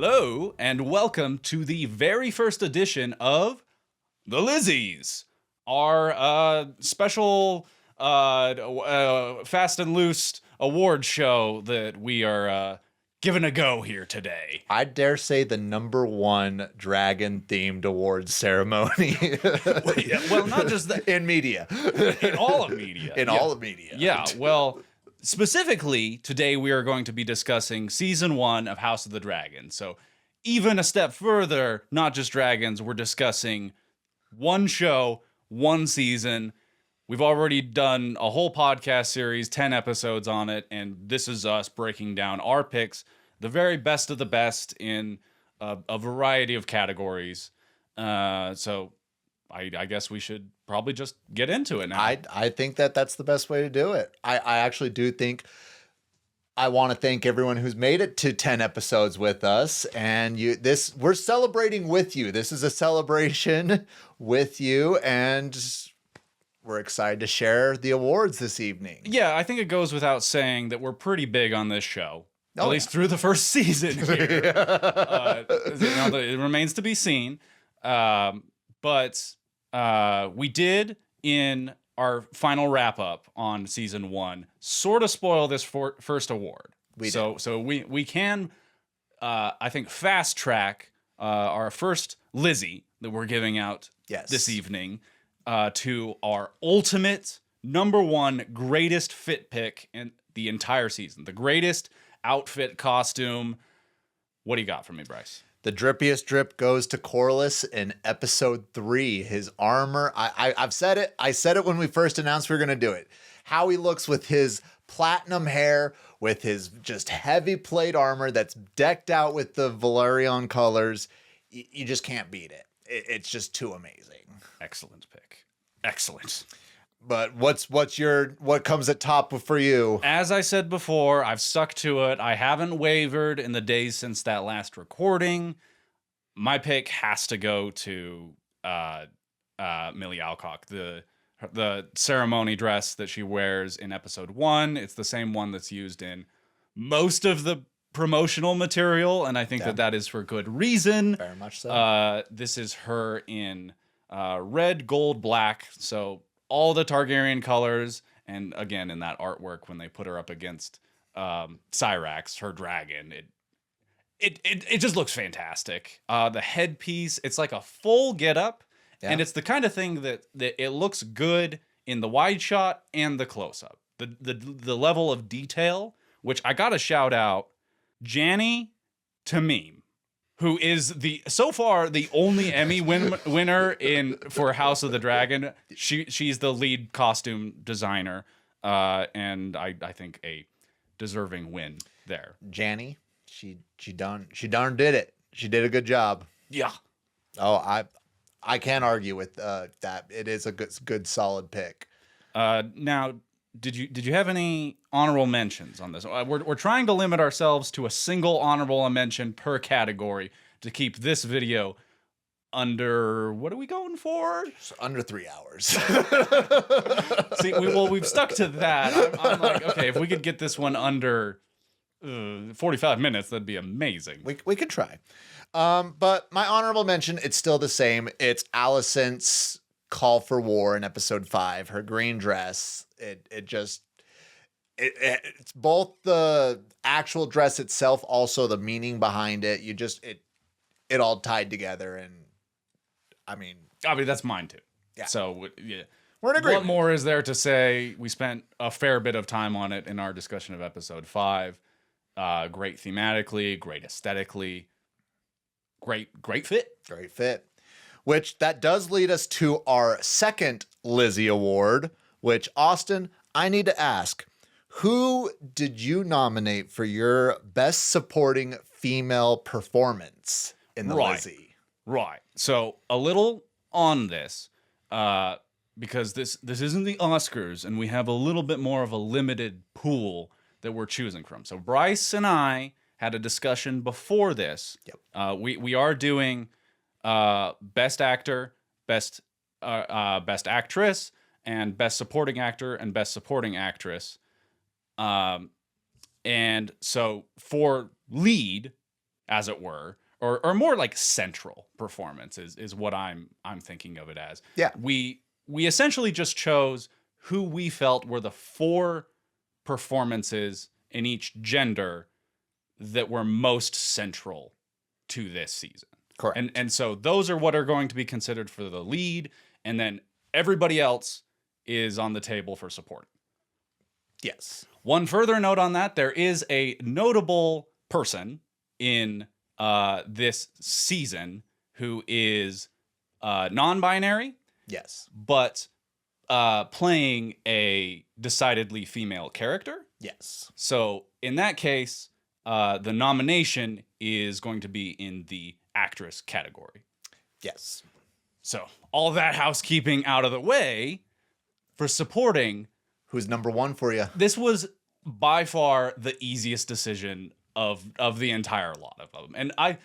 Hello, and welcome to the very first edition of the Lizzys, our special Fast and Loose award show that we are giving a go here today. I dare say the #1 dragon-themed awards ceremony. Well, not just that. In media. In all of media. All of media. Yeah, well, specifically, today we are going to be discussing Season 1 of House of the Dragon. So even a step further, not just dragons, we're discussing one show, one season. We've already done a whole podcast series, 10 episodes on it, and this is us breaking down our picks, the very best of the best in a variety of categories. So I guess we should probably just get into it now. I think that's the best way to do it. I actually do think I want to thank everyone who's made it to 10 episodes with us. And we're celebrating with you. This is a celebration with you, and we're excited to share the awards this evening. Yeah, I think it goes without saying that we're pretty big on this show. At least through the first season here. It remains to be seen. But we did, in our final wrap-up on Season 1, sort of spoil this first award. So we can, I think, fast-track our first Lizzy that we're giving out this evening to our ultimate #1 greatest fit pick in the entire season. The greatest outfit, costume. What do you got for me, Bryce? The drippiest drip goes to Corlys in episode 3. His armor. I've said it. I said it when we first announced we were going to do it. How he looks with his platinum hair, with his just heavy plate armor that's decked out with the Valerion colors. You just can't beat it. It's just too amazing. Excellent pick. Excellent. But what comes at top for you? As I said before, I've stuck to it. I haven't wavered in the days since that last recording. My pick has to go to Millie Alcock, the ceremony dress that she wears in episode 1. It's the same one that's used in most of the promotional material, and I think that is for good reason. Very much so. This is her in red, gold, black, so all the Targaryen colors, and again in that artwork when they put her up against Syrax, her dragon, it just looks fantastic. The headpiece, it's like a full getup, and it's the kind of thing that it looks good in the wide shot and the close up. The level of detail, which I gotta shout out, Janny Tamim, who is so far the only Emmy winner for House of the Dragon. She's the lead costume designer, and I think a deserving win there. Janny, she darn did it. She did a good job. Yeah. Oh, I can't argue with that. It is a good solid pick. Now, did you have any honorable mentions on this? We're trying to limit ourselves to a single honorable mention per category to keep this video under, what are we going for? Under 3 hours. See, we've stuck to that. I'm like, okay, if we could get this one under 45 minutes, that'd be amazing. We could try. But my honorable mention, it's still the same. It's Alicent's call for war in episode 5. Her green dress. It's both the actual dress itself, also the meaning behind it. It all tied together, and I mean that's mine too. Yeah. So yeah, we're in agreement. What more is there to say? We spent a fair bit of time on it in our discussion of episode 5. Great thematically, great aesthetically, great fit. Great fit. Which that does lead us to our second Lizzy Award, which, Austin, I need to ask, who did you nominate for your best supporting female performance in the Lizzy? Right. So a little on this, because this isn't the Oscars, and we have a little bit more of a limited pool that we're choosing from. So Bryce and I had a discussion before this. Yep. We are doing best actor, best actress, and best supporting actor and best supporting actress. And so for lead, as it were, or more like central performance is what I'm thinking of it as. Yeah. We essentially just chose who we felt were the 4 performances in each gender that were most central to this season. Correct. And so those are what are going to be considered for the lead, and then everybody else is on the table for support. Yes. One further note on that, there is a notable person in this season who is non-binary, Yes. but playing a decidedly female character. Yes. So in that case, the nomination is going to be in the actress category. Yes. So all that housekeeping out of the way, for supporting, Who's number 1 for you? this was by far the easiest decision of the entire lot of them. And I'll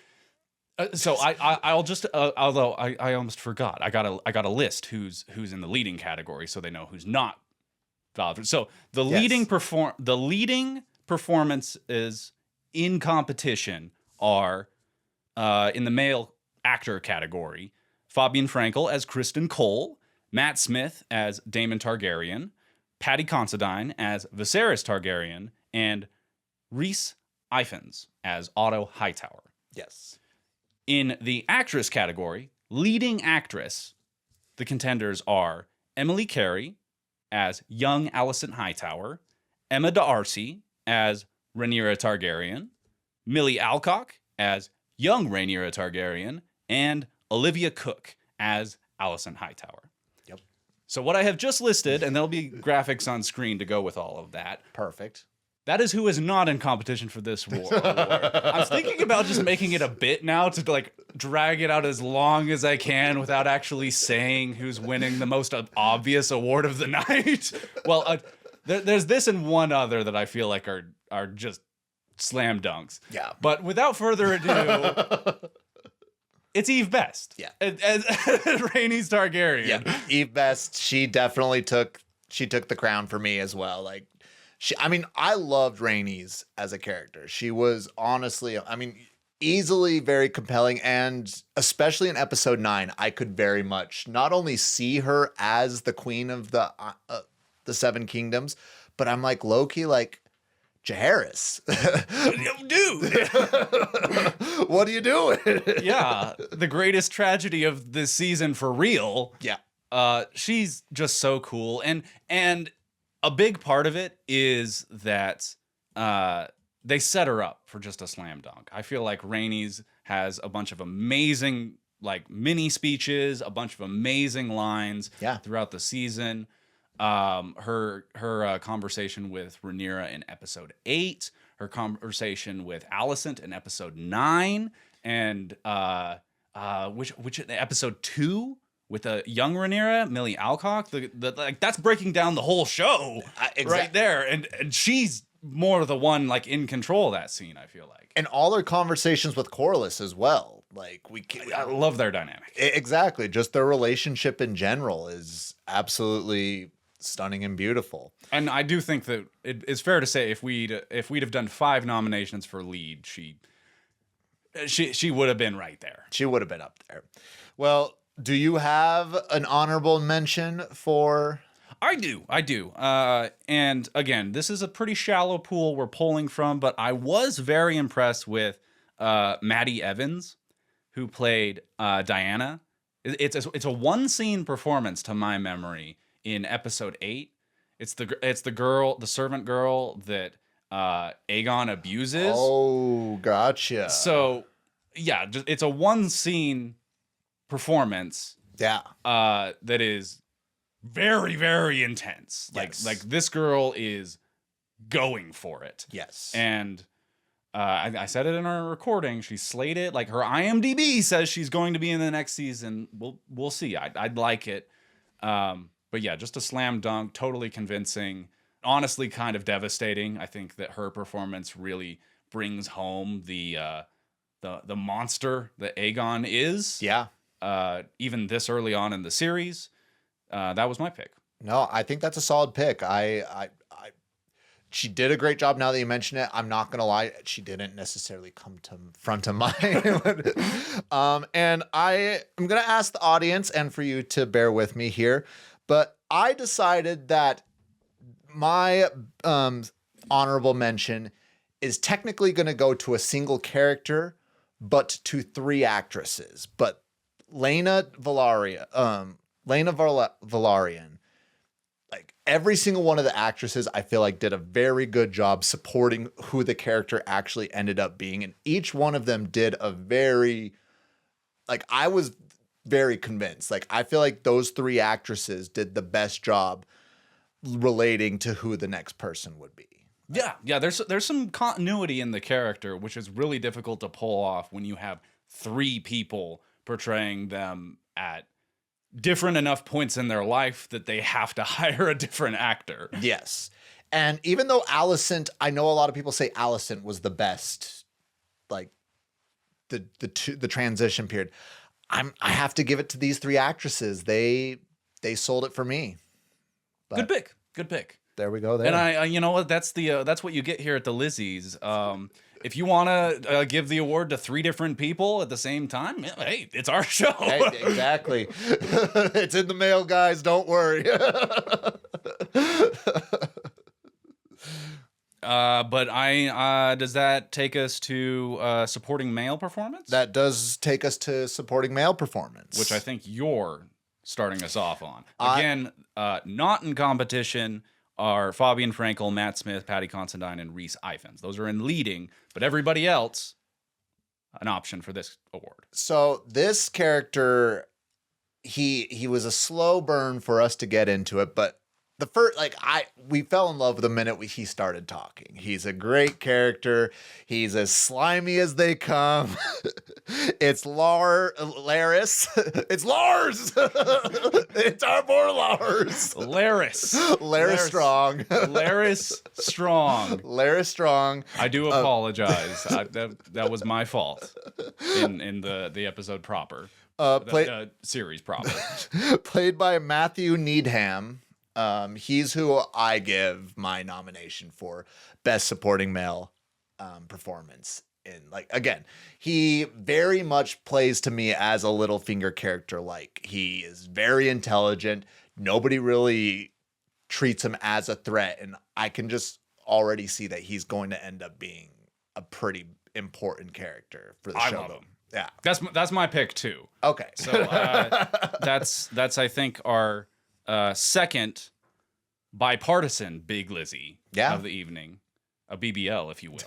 just although I almost forgot, I got a list who's in the leading category, so they know who's not valid. So the leading performances in competition are in the male actor category: Fabian Frankel as Kristen Cole, Matt Smith as Daemon Targaryen, Paddy Considine as Viserys Targaryen, and Rhys Ifans as Otto Hightower. Yes. In the actress category, leading actress, the contenders are Emily Carey as young Alicent Hightower, Emma D'Arcy as Rhaenyra Targaryen, Millie Alcock as young Rhaenyra Targaryen, and Olivia Cook as Alicent Hightower. Yep. So what I have just listed, and there'll be graphics on screen to go with all of that, Perfect. that is who is not in competition for this award. I was thinking about just making it a bit now to like drag it out as long as I can without actually saying who's winning the most obvious award of the night. Well, there's this and one other that I feel like are just slam dunks. Yeah. But without further ado, it's Eve Best. Yeah. As Rhaenys Targaryen. Yeah. Eve Best, she definitely took the crown for me as well. Like, I loved Rhaenys as a character. She was honestly, easily very compelling, and especially in episode 9, I could very much not only see her as the queen of the 7 kingdoms, but I'm like, Loki, like, Jaehaerys. Dude. What are you doing? Yeah. The greatest tragedy of this season for real. Yeah. She's just so cool. And a big part of it is that they set her up for just a slam dunk. I feel like Rhaenys has a bunch of amazing like mini speeches, a bunch of amazing lines throughout the season. Her conversation with Rhaenyra in episode 8, her conversation with Alicent in episode 9, and which episode 2 with a young Rhaenyra, Millie Alcock. Like that's breaking down the whole show right there, and she's more the one like in control of that scene, I feel like. And all her conversations with Corlys as well. Like I love their dynamic. Exactly. Just their relationship in general is absolutely stunning and beautiful. And I do think that it's fair to say if we'd have done 5 nominations for lead, she would have been right there. She would have been up there. Well, do you have an honorable mention for? I do. And again, this is a pretty shallow pool we're pulling from, but I was very impressed with Maddie Evans, who played Diana. It's a one scene performance to my memory in episode 8. It's the girl, the servant girl that Aegon abuses. Oh, gotcha. So yeah, it's a one scene performance. Yeah. That is very, very intense. Yes. Like this girl is going for it. Yes. And I said it in our recording. She slayed it. Like her IMDb says she's going to be in the next season. We'll see. I'd like it. But yeah, just a slam dunk, totally convincing. Honestly, kind of devastating. I think that her performance really brings home the monster that Aegon is. Yeah. Even this early on in the series. That was my pick. No, I think that's a solid pick. She did a great job now that you mention it. I'm not going to lie. She didn't necessarily come to front of mind. And I am going to ask the audience and for you to bear with me here. But I decided that my honorable mention is technically going to go to a single character, but to 3 actresses. But Lena Valarian, like every single one of the actresses, I feel like did a very good job supporting who the character actually ended up being. And each one of them did a very, like, I was very convinced. Like, I feel like those 3 actresses did the best job relating to who the next person would be. Yeah. There's some continuity in the character, which is really difficult to pull off when you have 3 people portraying them at different enough points in their life that they have to hire a different actor. Yes. And even though Alicent, I know a lot of people say Alicent was the best, like the transition period. I have to give it to these 3 actresses. They sold it for me. But Good pick. There we go. There. And I you know what? That's what you get here at the Lizzys. If you want to give the award to 3 different people at the same time, hey, it's our show. Hey, exactly. It's in the mail, guys. Don't worry. But does that take us to supporting male performance? That does take us to supporting male performance, which I think you're starting us off on. Again, not in competition are Fabian Frankel, Matt Smith, Patty Considine, and Rhys Ifans. Those are in leading, but everybody else, an option for this award. So this character, he was a slow burn for us to get into it, but the first, we fell in love the minute he started talking. He's a great character. He's as slimy as they come. It's Laris. It's Lars. It's our boy Lars. Laris Strong. Laris Strong. Laris Strong. I do apologize. That was my fault in the episode proper. The series proper. Played by Matthew Needham. He's who I give my nomination for best supporting male performance. And again, he very much plays to me as a Littlefinger character. Like, he is very intelligent. Nobody really treats him as a threat. And I can just already see that he's going to end up being a pretty important character for the show. I love him. Yeah. That's my pick too. Okay. So that's I think our second bipartisan Big Lizzy of the evening, a BBL, if you will.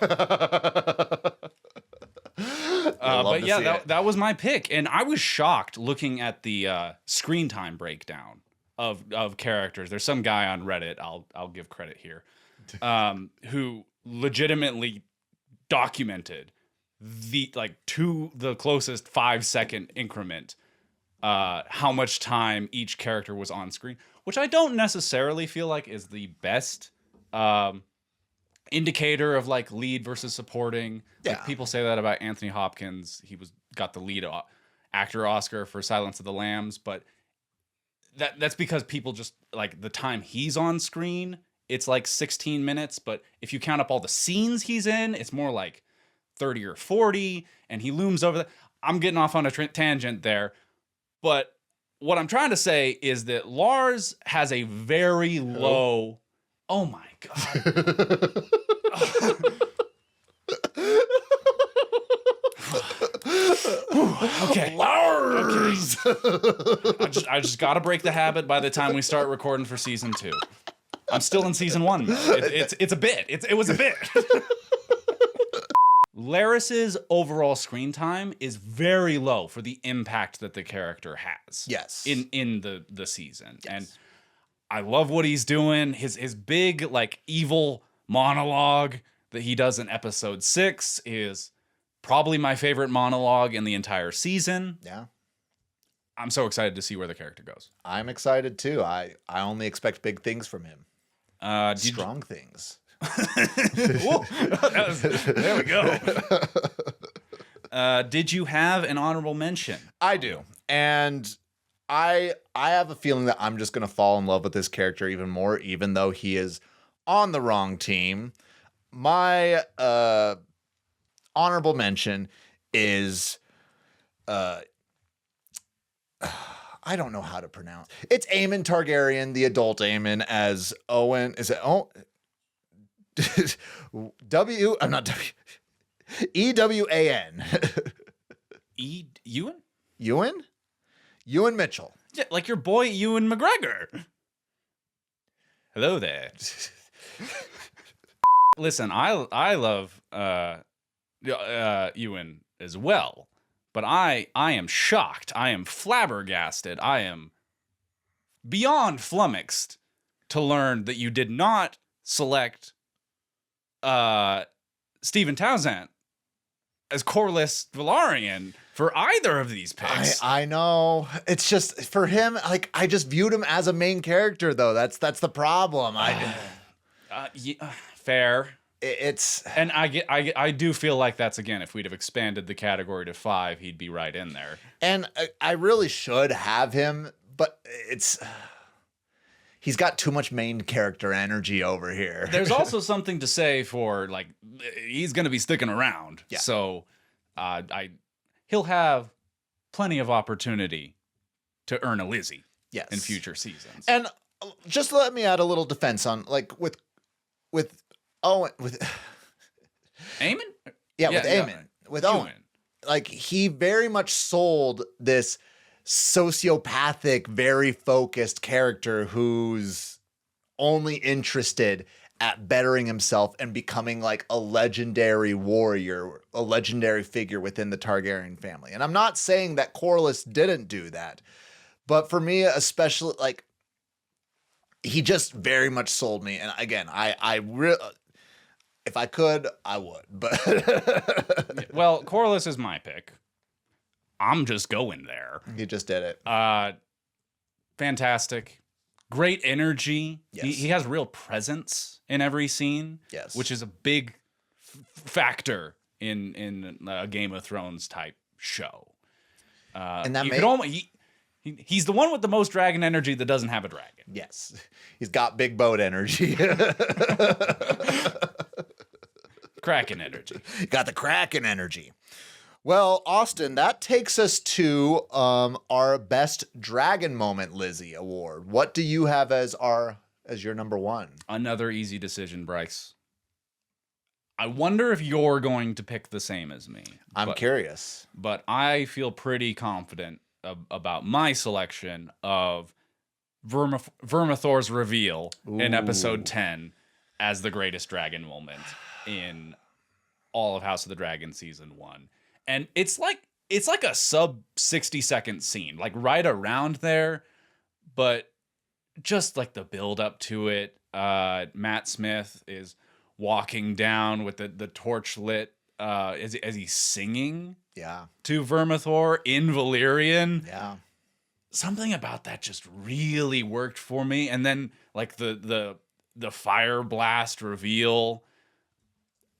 But yeah, that was my pick, and I was shocked looking at the screen time breakdown of characters. There's some guy on Reddit, I'll give credit here, who legitimately documented to the closest 5-second increment how much time each character was on screen, which I don't necessarily feel like is the best indicator of lead versus supporting. Yeah. Like, people say that about Anthony Hopkins. He got the lead actor Oscar for Silence of the Lambs, but that's because people just the time he's on screen, it's 16 minutes, but if you count up all the scenes he's in, it's more like 30 or 40, and he looms over I'm getting off on a tangent there. But what I'm trying to say is that Lars has a very low... Oh, my God. Okay. Lars! Okay. I just got to break the habit by the time we start recording for season 2. I'm still in season 1. It's a bit. It was a bit. Laris's overall screen time is very low for the impact that the character has. Yes. In the season. Yes. And I love what he's doing. His big evil monologue that he does in episode 6 is probably my favorite monologue in the entire season. Yeah. I'm so excited to see where the character goes. I'm excited too. I only expect big things from him. Strong things. There we go. Did you have an honorable mention? I do. And I have a feeling that I'm just going to fall in love with this character even more, even though he is on the wrong team. My honorable mention is I don't know how to pronounce. It's Aemon Targaryen, the adult Aemon, as Owen. Is it I'm not W. EWAN. Ewan? Ewan Mitchell. Yeah, like your boy Ewan McGregor. Hello there. Listen, I love Ewan as well, but I am shocked. I am flabbergasted. I am beyond flummoxed to learn that you did not select Stephen Townsend as Corlys Velaryon for either of these picks. I know. It's just for him, like I just viewed him as a main character though. That's the problem. Fair. It's And I do feel like that's, again, if we'd have expanded the category to 5, he'd be right in there. And I really should have him, but he's got too much main character energy over here. There's also something to say for, like, he's going to be sticking around. Yeah. So he'll have plenty of opportunity to earn a Lizzy in future seasons. And just let me add a little defense on, like, with Owen, with Aemon? Yeah, with Aemon. Right. With Owen. Like, he very much sold this sociopathic, very focused character who's only interested at bettering himself and becoming like a legendary warrior, a legendary figure within the Targaryen family. And I'm not saying that Corlys didn't do that, but for me, especially, like, he just very much sold me. And again, I really, if I could, I would, but well, Corlys is my pick. I'm just going there. You just did it. Fantastic. Great energy. Yes. He has real presence in every scene. Yes. Which is a big factor in a Game of Thrones type show. And that he's the one with the most dragon energy that doesn't have a dragon. Yes. He's got big boat energy. Kraken energy. Got the Kraken energy. Well, Austin, that takes us to our best dragon moment Lizzy award. What do you have as your number one? Another easy decision, Bryce. I wonder if you're going to pick the same as me. I'm curious. But I feel pretty confident about my selection of Vermithor's reveal in episode 10 as the greatest dragon moment in all of House of the Dragon season 1. And it's like a sub 60-second scene, like right around there, but just like the build up to it. Matt Smith is walking down with the torch lit as he's singing to Vermithor in Valyrian. Yeah. Something about that just really worked for me. And then like the fire blast reveal,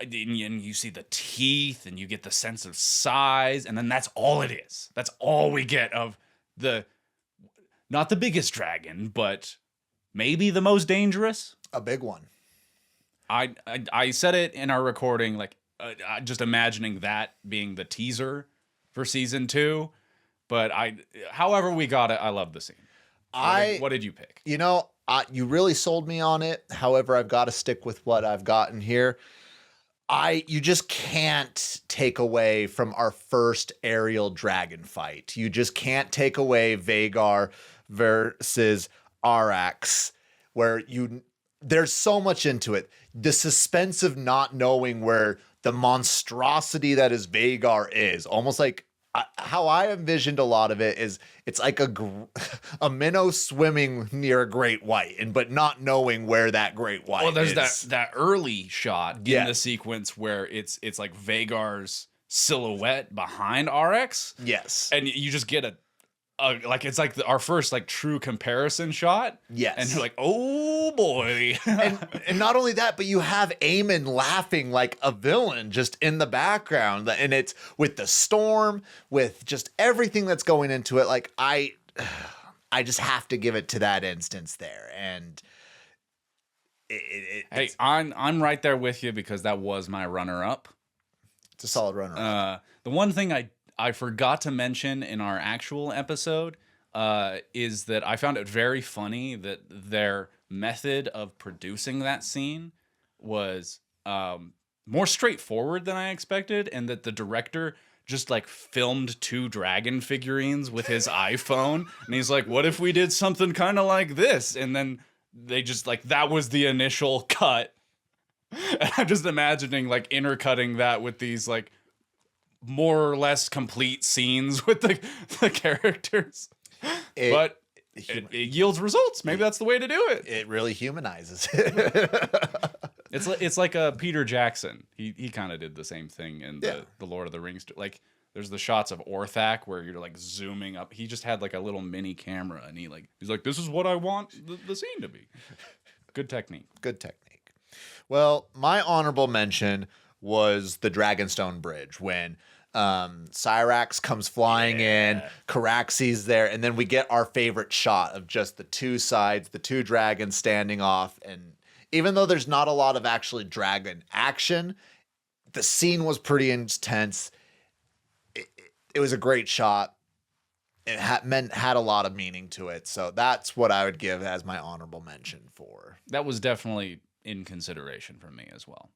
and you see the teeth and you get the sense of size, and then that's all it is. That's all we get of not the biggest dragon, but maybe the most dangerous. A big one. I said it in our recording, like just imagining that being the teaser for season 2. But however we got it, I love the scene. What did you pick? You know, you really sold me on it. However, I've got to stick with what I've gotten here. You just can't take away from our first aerial dragon fight. You just can't take away Vhagar versus Arrax, where there's so much into it. The suspense of not knowing where the monstrosity that is Vhagar is, almost like how I envisioned a lot of it is it's like a minnow swimming near a great white, but not knowing where that great white is. Well, there's that early shot in the sequence where it's like Vhagar's silhouette behind RX. Yes. And you just get it's like our first like true comparison shot. Yes. And you're like, oh boy. and not only that, but you have Aemon laughing like a villain just in the background. And it's with the storm, with just everything that's going into it. Like I just have to give it to that instance there. And Hey, I'm right there with you because that was my runner-up. It's a solid runner-up. The one thing I forgot to mention in our actual episode is that I found it very funny that their method of producing that scene was more straightforward than I expected, and that the director just like filmed 2 dragon figurines with his iPhone, and he's like, "What if we did something kind of like this?" And then they just like that was the initial cut. And I'm just imagining like intercutting that with these like more or less complete scenes with the characters. But it yields results. Maybe that's the way to do it. It really humanizes it. It's like a Peter Jackson. He kind of did the same thing in the Lord of the Rings. Like there's the shots of Orthac where you're like zooming up. He just had like a little mini camera, and he's like, this is what I want the scene to be. Good technique. Good technique. Well, my honorable mention was the Dragonstone Bridge when Cyrax comes flying in, Caraxes there, and then we get our favorite shot of just the 2 sides, the 2 dragons standing off. And even though there's not a lot of actually dragon action, the scene was pretty intense. It was a great shot. It had a lot of meaning to it. So that's what I would give as my honorable mention for. That was definitely in consideration for me as well.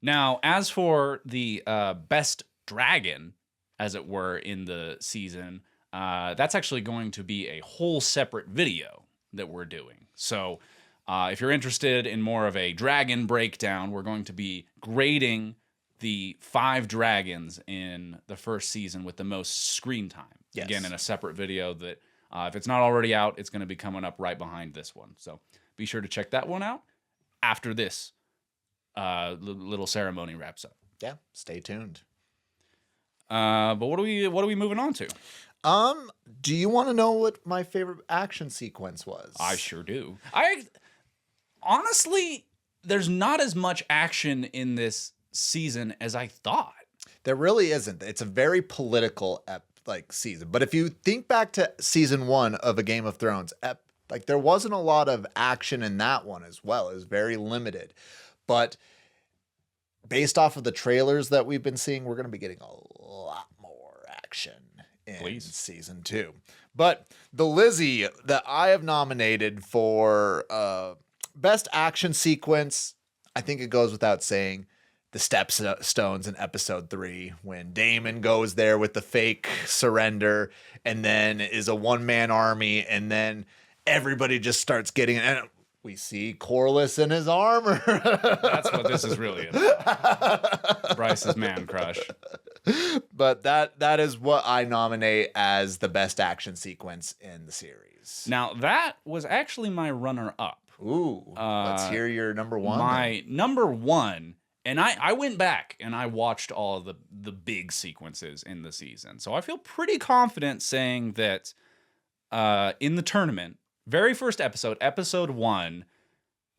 Now, as for the best dragon, as it were, in the season, that's actually going to be a whole separate video that we're doing. So if you're interested in more of a dragon breakdown, we're going to be grading the 5 dragons in the first season with the most screen time. Yes. Again, in a separate video that if it's not already out, it's going to be coming up right behind this one. So be sure to check that one out after this little ceremony wraps up. Yeah, stay tuned. But what are we moving on to? Do you want to know what my favorite action sequence was? I sure do. Honestly, there's not as much action in this season as I thought. There really isn't. It's a very political season. But if you think back to season 1 of A Game of Thrones, there wasn't a lot of action in that one as well. It was very limited. But based off of the trailers that we've been seeing, we're going to be getting a lot more action in season 2. But the Lizzy that I have nominated for best action sequence, I think it goes without saying, the Stepstones in episode 3, when Daemon goes there with the fake surrender and then is a one-man army, and then everybody just starts getting, and we see Corlys in his armor. That's what this is really about. Bryce's man crush. But that is what I nominate as the best action sequence in the series. Now, that was actually my runner-up. Ooh, let's hear your number 1. My number 1, and I went back and I watched all of the big sequences in the season. So I feel pretty confident saying that in the tournament, very first episode 1,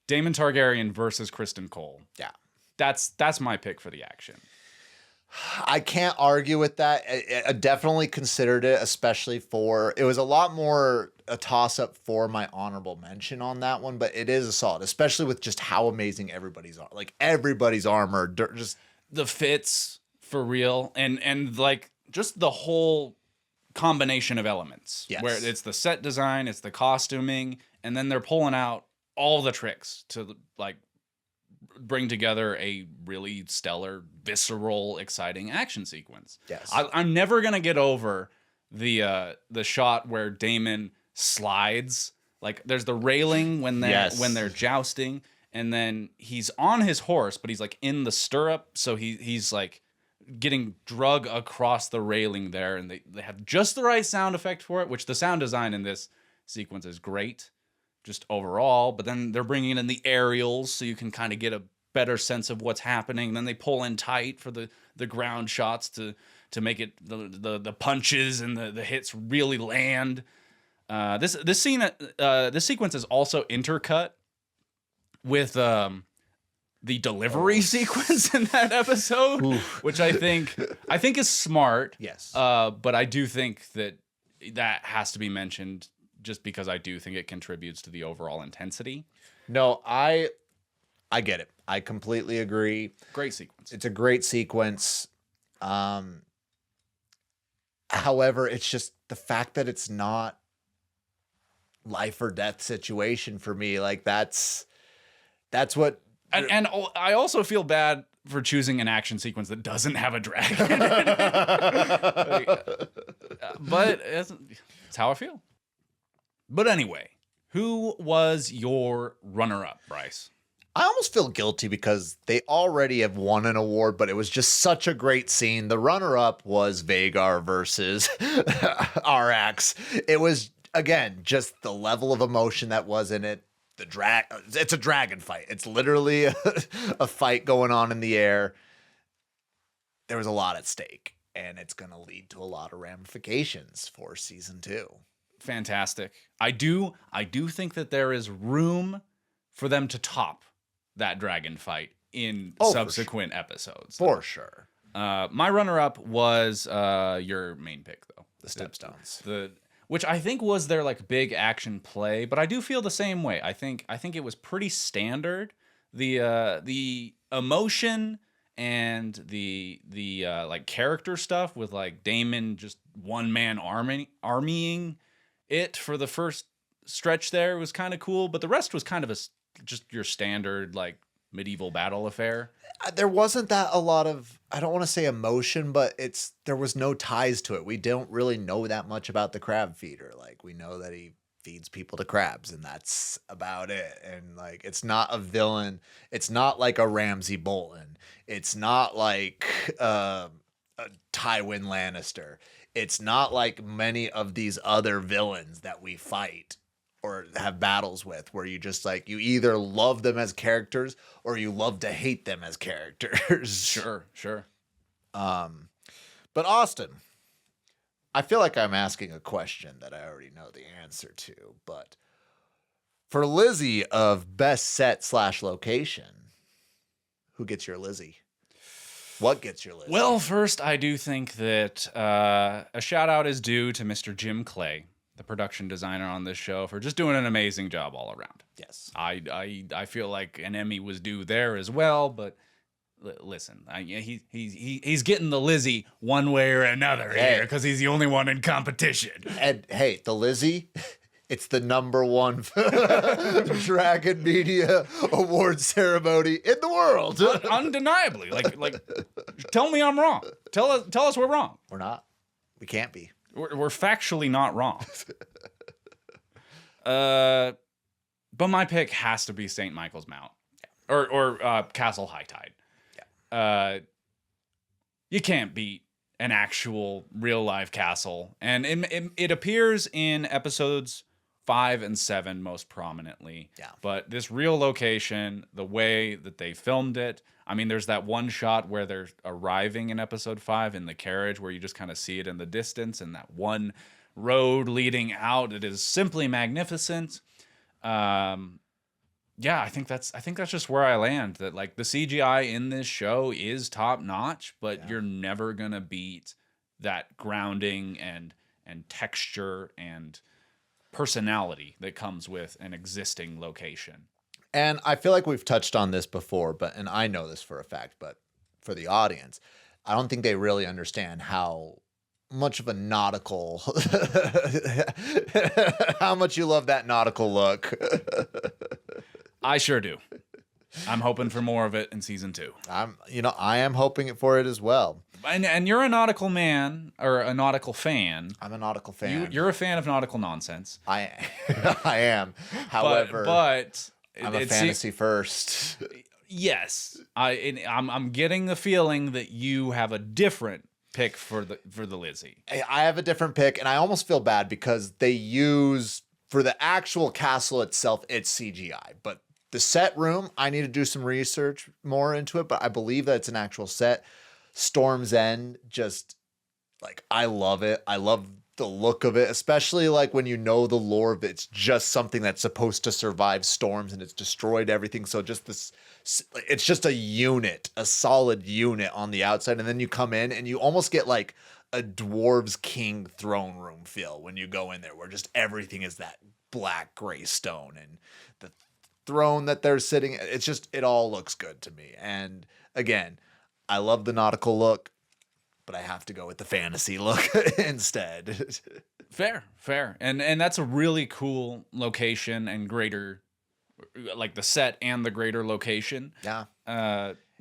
Daemon Targaryen versus Criston Cole. Yeah. That's my pick for the action. I can't argue with that. I definitely considered it, especially it was a lot more a toss-up for my honorable mention on that one, but it is a solid, especially with just how amazing everybody's armor, just the fits for real, and like just the whole combination of elements. Yes. Where it's the set design, it's the costuming, and then they're pulling out all the tricks to like bring together a really stellar, visceral, exciting action sequence. Yes. I'm never gonna get over the shot where Daemon slides. Like there's the railing when they're jousting, and then he's on his horse, but he's like in the stirrup, so he's like getting drug across the railing there, and they have just the right sound effect for it, which the sound design in this sequence is great just overall, but then they're bringing in the aerials so you can kind of get a better sense of what's happening. Then they pull in tight for the ground shots to make it the punches and the hits really land. This sequence is also intercut with the delivery sequence in that episode, which I think is smart. Yes. But I do think that has to be mentioned just because I do think it contributes to the overall intensity. No, I I get it. I completely agree. Great sequence. It's a great sequence. However, it's just the fact that it's not life or death situation for me. Like that's what. And I also feel bad for choosing an action sequence that doesn't have a dragon. But it's how I feel. But anyway, who was your runner-up, Bryce? I almost feel guilty because they already have won an award, but it was just such a great scene. The runner-up was Vagar versus RX. It was, again, just the level of emotion that was in it. It's a dragon fight. It's literally a fight going on in the air. There was a lot at stake, and it's going to lead to a lot of ramifications for season 2. Fantastic. I do think that there is room for them to top that dragon fight in subsequent episodes. For sure. My runner-up was your main pick, though. The Stepstones. Which I think was their like big action play, but I do feel the same way. I think it was pretty standard. The emotion and the like character stuff with like Damon just one man armying it for the first stretch there was kind of cool, but the rest was kind of just your standard like medieval battle affair. There wasn't that a lot of, I don't want to say emotion, but there was no ties to it. We don't really know that much about the crab feeder. Like we know that he feeds people to crabs and that's about it. And like, it's not a villain. It's not like a Ramsay Bolton. It's not like a Tywin Lannister. It's not like many of these other villains that we fight or have battles with, where you just like, you either love them as characters or you love to hate them as characters. Sure. But Austin, I feel like I'm asking a question that I already know the answer to, but for Lizzy of best set / location, who gets your Lizzy? What gets your Lizzy? Well, first, I do think that a shout out is due to Mr. Jim Clay, the production designer on this show, for just doing an amazing job all around. Yes. I feel like an Emmy was due there as well, but listen, he's getting the Lizzy one way or another here because he's the only one in competition. And hey, the Lizzy, it's the #1 Dragon Media Award ceremony in the world. Undeniably. Like, tell me I'm wrong. Tell us we're wrong. We're not. We can't be. We're factually not wrong. But my pick has to be St. Michael's Mount or Castle High Tide. Yeah. You can't beat an actual real life castle, and it appears in episodes 5 and 7 most prominently. Yeah. But this real location, the way that they filmed it, I mean, there's that one shot where they're arriving in episode 5 in the carriage where you just kind of see it in the distance and that one road leading out. It is simply magnificent. Yeah, I think that's just where I land. That like the CGI in this show is top notch, but you're never gonna beat that grounding and texture and personality that comes with an existing location. And I feel like we've touched on this before, and I know this for a fact, but for the audience, I don't think they really understand how much of a nautical, how much you love that nautical look. I sure do. I'm hoping for more of it in season 2. I am hoping for it as well. And you're a nautical man or a nautical fan. I'm a nautical fan. You're a fan of nautical nonsense. I am. However, but I'm a fantasy first. Yes, I'm getting the feeling that you have a different pick for the Lizzy. I have a different pick, and I almost feel bad because they use, for the actual castle itself, it's CGI, but the set room, I need to do some research more into it, but I believe that it's an actual set. Storm's End, just like, I love it. I love the look of it, especially like when you know the lore of it. It's just something that's supposed to survive storms and it's destroyed everything. So just this, it's just a unit, a solid unit on the outside. And then you come in and you almost get like a dwarves king throne room feel when you go in there, where just everything is that black gray stone and the throne that they're sitting. It's just, it all looks good to me. And again, I love the nautical look, but I have to go with the fantasy look instead. Fair. And that's a really cool location and greater, like the set and the greater location. Yeah.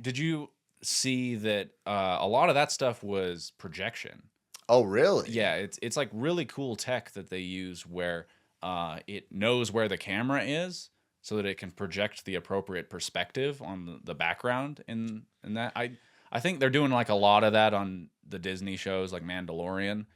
Did you see that a lot of that stuff was projection? Oh, really? Yeah, it's like really cool tech that they use where it knows where the camera is so that it can project the appropriate perspective on the background in that. I think they're doing like a lot of that on the Disney shows like Mandalorian.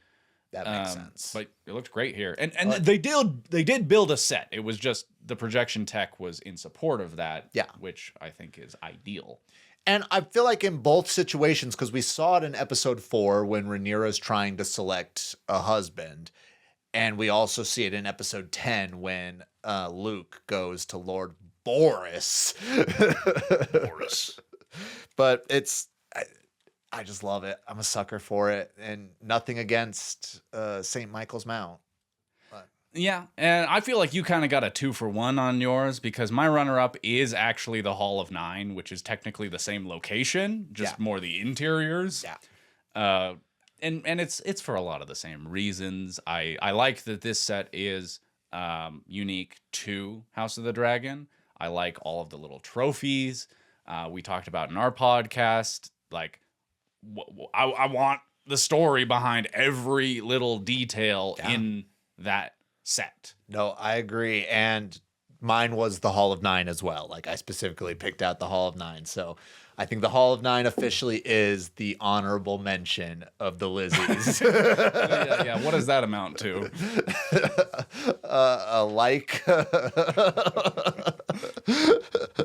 That makes sense. But it looked great here. And they did build a set. It was just the projection tech was in support of that, yeah, which I think is ideal. And I feel like in both situations, because we saw it in episode 4 when Rhaenyra's trying to select a husband, and we also see it in episode 10 when Luke goes to Lord Boris. But I just love it. I'm a sucker for it, and nothing against St. Michael's Mount. Yeah, and I feel like you kind of got a 2-for-1 on yours because my runner-up is actually the Hall of Nine, which is technically the same location, just more the interiors. Yeah. And it's for a lot of the same reasons. I like that this set is unique to House of the Dragon. I like all of the little trophies we talked about in our podcast. Like, I want the story behind every little detail in that set. No, I agree. And mine was the Hall of Nine as well. Like, I specifically picked out the Hall of Nine. So I think the Hall of Nine officially is the honorable mention of the Lizzys. Yeah. What does that amount to?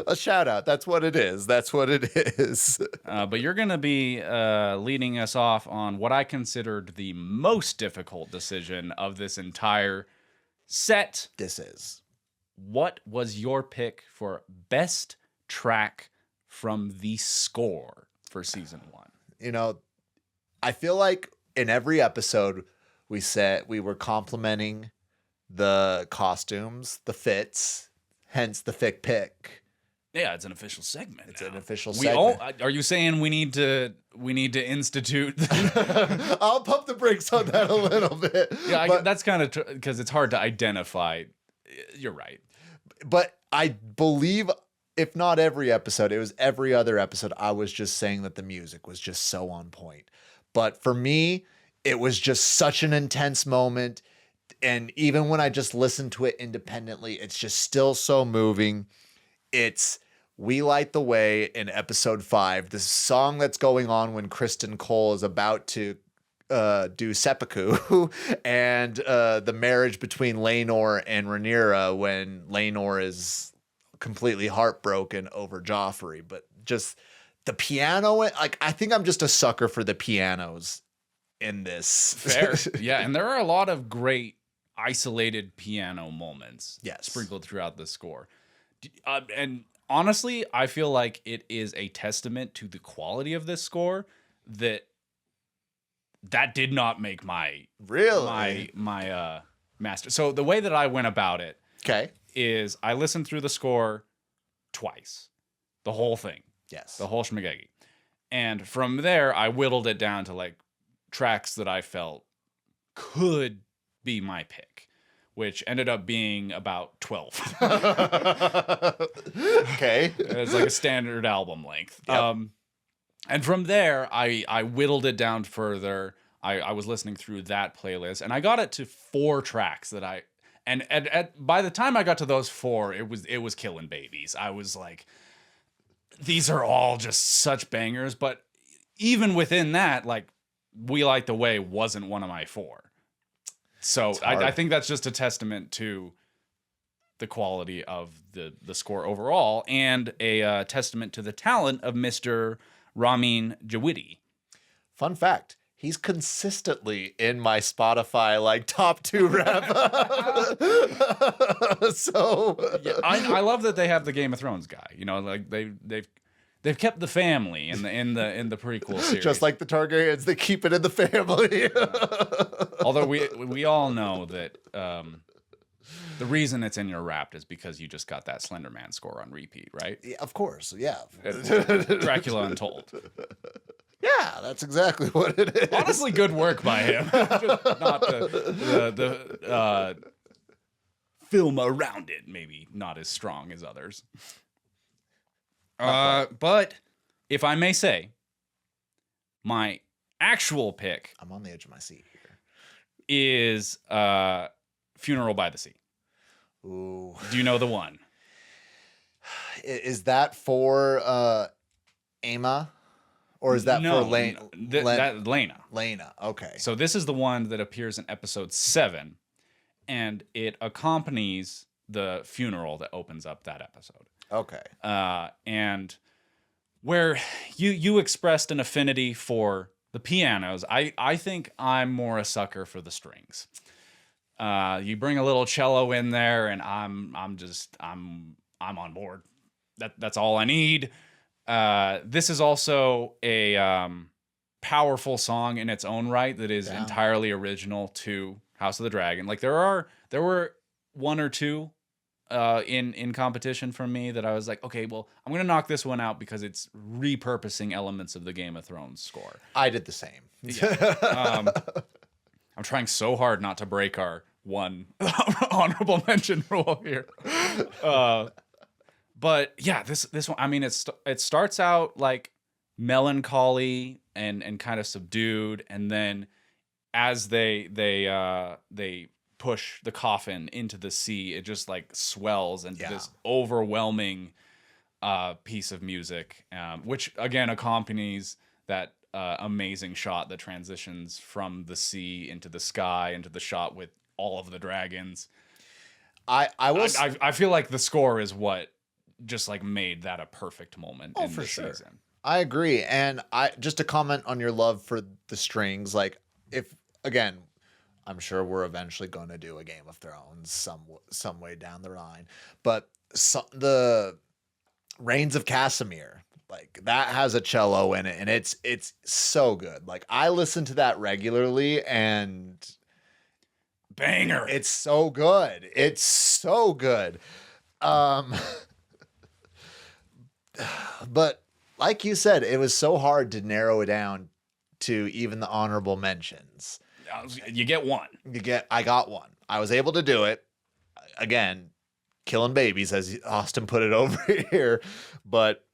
A shout out. That's what it is. But you're going to be leading us off on what I considered the most difficult decision of this entire set. This is. What was your pick for best track from the score for season 1? You know, I feel like in every episode we said we were complimenting the costumes, the fits, hence the fic pick. Yeah, it's an official segment. It's an official segment. Are you saying we need to institute? I'll pump the brakes on that a little bit. Yeah, that's kind of because it's hard to identify. You're right. But I believe, if not every episode, it was every other episode, I was just saying that the music was just so on point. But for me, it was just such an intense moment. And even when I just listened to it independently, it's just still so moving. It's We Light the Way in episode 5, the song that's going on when Kristen Cole is about to do seppuku, and the marriage between Laenor and Rhaenyra when Laenor is completely heartbroken over Joffrey. But just the piano, like, I think I'm just a sucker for the pianos in this. Fair. Yeah, and there are a lot of great isolated piano moments sprinkled throughout the score. And honestly, I feel like it is a testament to the quality of this score that did not make my master. So the way that I went about it is I listened through the score twice. The whole thing. Yes. The whole schmagegi. And from there, I whittled it down to like tracks that I felt could be my pick, which ended up being about 12. Okay. It's like a standard album length. Yep. And from there, I whittled it down further. I was listening through that playlist, and I got it to 4 tracks that by the time I got to those 4, it was killing babies. I was like, these are all just such bangers. But even within that, like, We Light the Way wasn't one of my 4. So I think that's just a testament to the quality of the score overall, and a testament to the talent of Mr. Ramin Djawidi. Fun fact, he's consistently in my Spotify like top 2 rap. So yeah, I love that they have the Game of Thrones guy. You know, like they've kept the family in the prequel series. Just like the Targaryens, they keep it in the family. Although we all know that The reason it's in your Wrapped is because you just got that Slender Man score on repeat, right? Yeah, of course, yeah. Dracula Untold. Yeah, that's exactly what it is. Honestly, good work by him. Just not the film around it, maybe not as strong as others. But if I may say, my actual pick I'm on the edge of my seat here. is Funeral by the Sea. Ooh. Do you know the one? Is that for Ama? Or is that for Lena? Lena. Lena, okay. So this is the one that appears in episode 7, and it accompanies the funeral that opens up that episode. Okay. And where you expressed an affinity for the pianos, I think I'm more a sucker for the strings. You bring a little cello in there, and I'm on board. That's all I need. This is also a powerful song in its own right that is entirely original to House of the Dragon. Like there were one or two in competition from me that I was like, okay, well, I'm gonna knock this one out because it's repurposing elements of the Game of Thrones score. I did the same. Yeah. I'm trying so hard not to break our one honorable mention rule here. But yeah, this one, I mean, it starts out like melancholy and kind of subdued, and then as they push the coffin into the sea, it just like swells into this overwhelming piece of music, which again accompanies that amazing shot that transitions from the sea into the sky into the shot with all of the dragons. I feel like the score is what just like made that a perfect moment in the season. I agree. And just to comment on your love for the strings, like if again, I'm sure we're eventually going to do a Game of Thrones some way down the line, but the Reigns of Casimir, like that has a cello in it, and it's so good. Like I listen to that regularly, and banger. It's so good. It's so good. But like you said, it was so hard to narrow it down to even the honorable mentions. You get one. I got one. I was able to do it. Again, killing babies, as Austin put it over here. But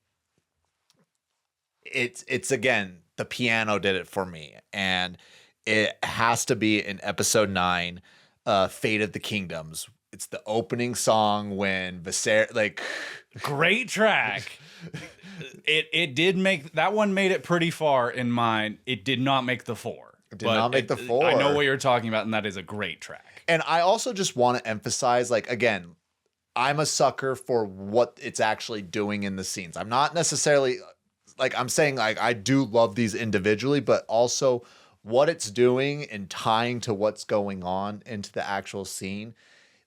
it's again, the piano did it for me. And it has to be in episode 9, Fate of the Kingdoms. It's the opening song when Viserys, like, great track. It did make that one, made it pretty far in mine. It did not make the 4. It did not make the 4. I know what you're talking about, and that is a great track. And I also just want to emphasize, like, again, I'm a sucker for what it's actually doing in the scenes. I'm not necessarily, like, I'm saying, like, I do love these individually, but also what it's doing and tying to what's going on into the actual scene.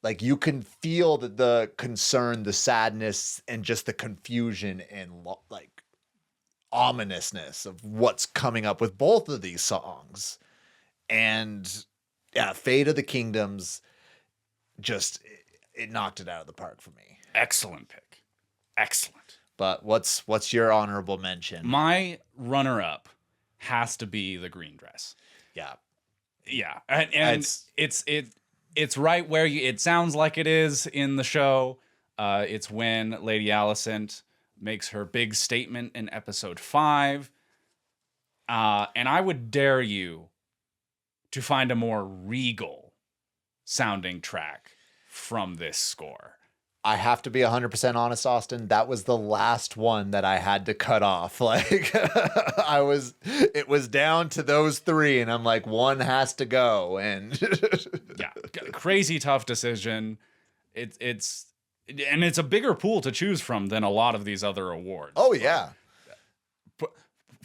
Like you can feel the concern, the sadness, and just the confusion and like ominousness of what's coming up with both of these songs. And yeah, Fate of the Kingdoms, just it knocked it out of the park for me. Excellent pick. Excellent. But what's your honorable mention? My runner-up has to be The Green Dress. Yeah. Yeah. And it's right where it sounds like it is in the show. It's when Lady Alicent makes her big statement in episode 5. And I would dare you to find a more regal sounding track from this score. I have to be 100% honest, Austin. That was the last one that I had to cut off. Like it was down to those 3, and I'm like, one has to go. And yeah, crazy tough decision. It's a bigger pool to choose from than a lot of these other awards. Oh yeah. But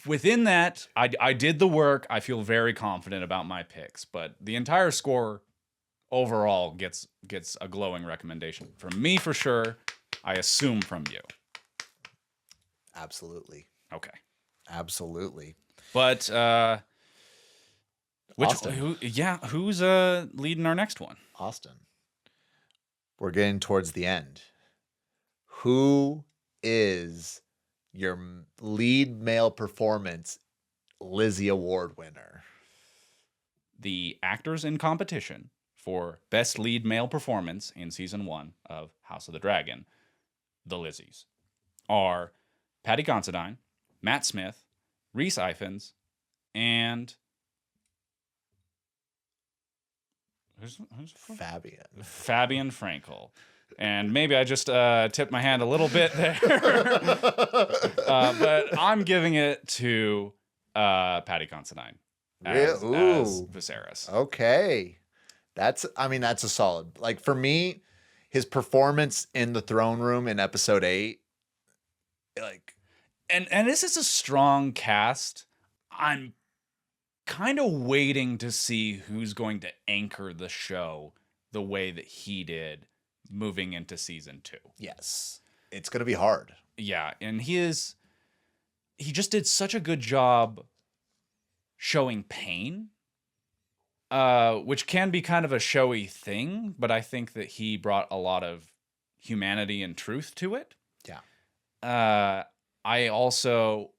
within that, I did the work. I feel very confident about my picks, but the entire score overall gets a glowing recommendation from me for sure. I assume from you. Absolutely. Okay. Absolutely. But who's leading our next one? Austin. we're getting towards the end. Who is your lead male performance Lizzy Award winner? The actors in competition for Best Lead Male Performance in Season 1 of House of the Dragon, the Lizzys, are Paddy Considine, Matt Smith, Rhys Ifans, and... Who's Fabian Frankel. And maybe I just tipped my hand a little bit there. But I'm giving it to Paddy Considine as Viserys. Okay. That's a solid. Like, for me, his performance in the throne room in episode 8, like... And this is a strong cast. I'm kind of waiting to see who's going to anchor the show the way that he did moving into season 2. Yes. It's going to be hard. Yeah, and he just did such a good job showing pain, which can be kind of a showy thing, but I think that he brought a lot of humanity and truth to it. Yeah. I also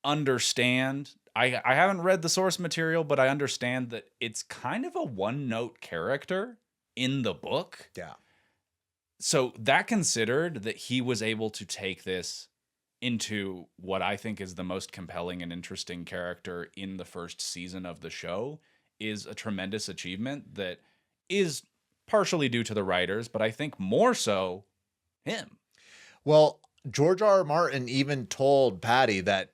understand, I haven't read the source material, but I understand that it's kind of a one-note character in the book. Yeah. So that considered, that he was able to take this into what I think is the most compelling and interesting character in the first season of the show is a tremendous achievement that is partially due to the writers, but I think more so him. Well, George R. R. Martin even told Paddy that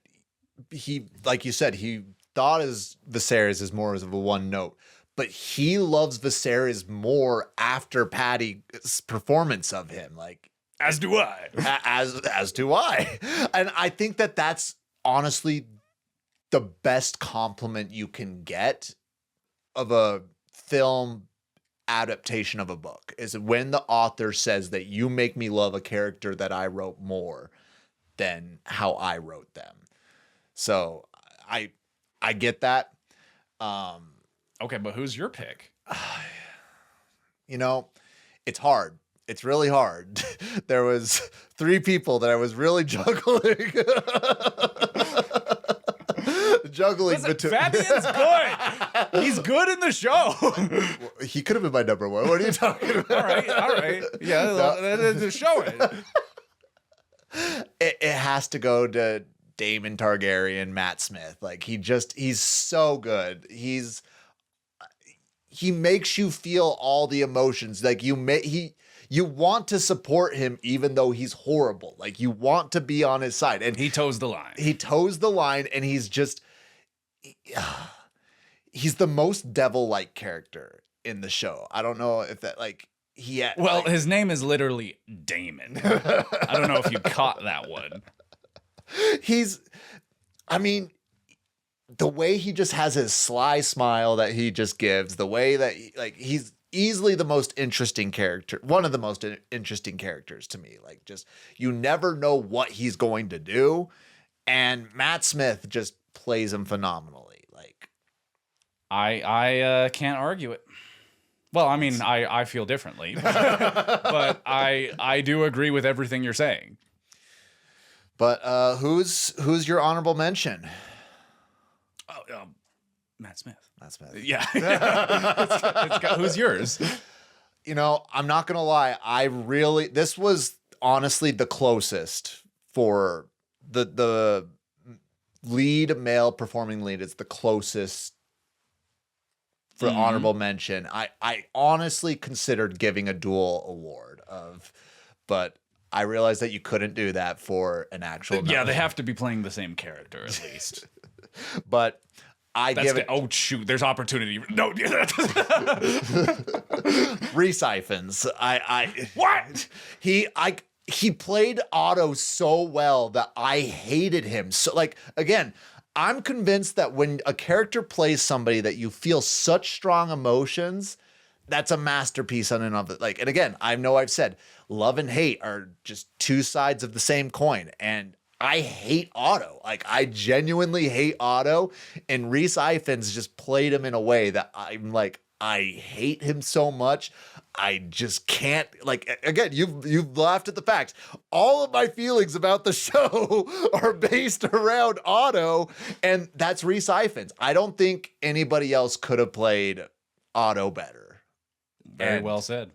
he, like you said, he thought as Viserys is more of a one note, but he loves Viserys more after Paddy's performance of him. Like, as do I. As do I. And I think that that's honestly the best compliment you can get of a film adaptation of a book, is when the author says that you make me love a character that I wrote more than how I wrote them. So I get that. Okay, but who's your pick? You know, it's hard. It's really hard. There was 3 people that I was really juggling. Listen, Fabian's good. He's good in the show. He could have been my number 1. What are you talking about? All right. Yeah, show it. It has to go to Daemon Targaryen, Matt Smith. Like, he's so good. He makes you feel all the emotions. Like, you want to support him even though he's horrible. Like, you want to be on his side. And he toes the line. And he's the most devil-like character in the show. I don't know if that, like, his name is literally Daemon. I don't know if you caught that one. The way he just has his sly smile that he just gives, the way that he's easily the most interesting character, one of the most interesting characters to me. Like, just, you never know what he's going to do. And Matt Smith just plays him phenomenally. Like, I can't argue it. Well, I mean, I feel differently, but I do agree with everything you're saying. But who's your honorable mention? Matt Smith. Yeah. It's got, who's yours? You know, I'm not going to lie. This was honestly the closest for the lead male performing lead. It's the closest for honorable mention. I honestly considered giving a dual award but I realized that you couldn't do that for an actual Yeah, they have to be playing the same character at least. But oh shoot, there's opportunity. No, Rhys Ifans. What? He played Otto so well that I hated him. So, like, again, I'm convinced that when a character plays somebody that you feel such strong emotions, that's a masterpiece on and of it. Like, and again, I know I've said love and hate are just 2 sides of the same coin, and I hate Otto. Like, I genuinely hate Otto, and Rhys Ifans just played him in a way that I'm like, I hate him so much. I just can't, like, again, you've laughed at the fact. All of my feelings about the show are based around Otto, and that's Rhys Ifans. I don't think anybody else could have played Otto better. Very well said.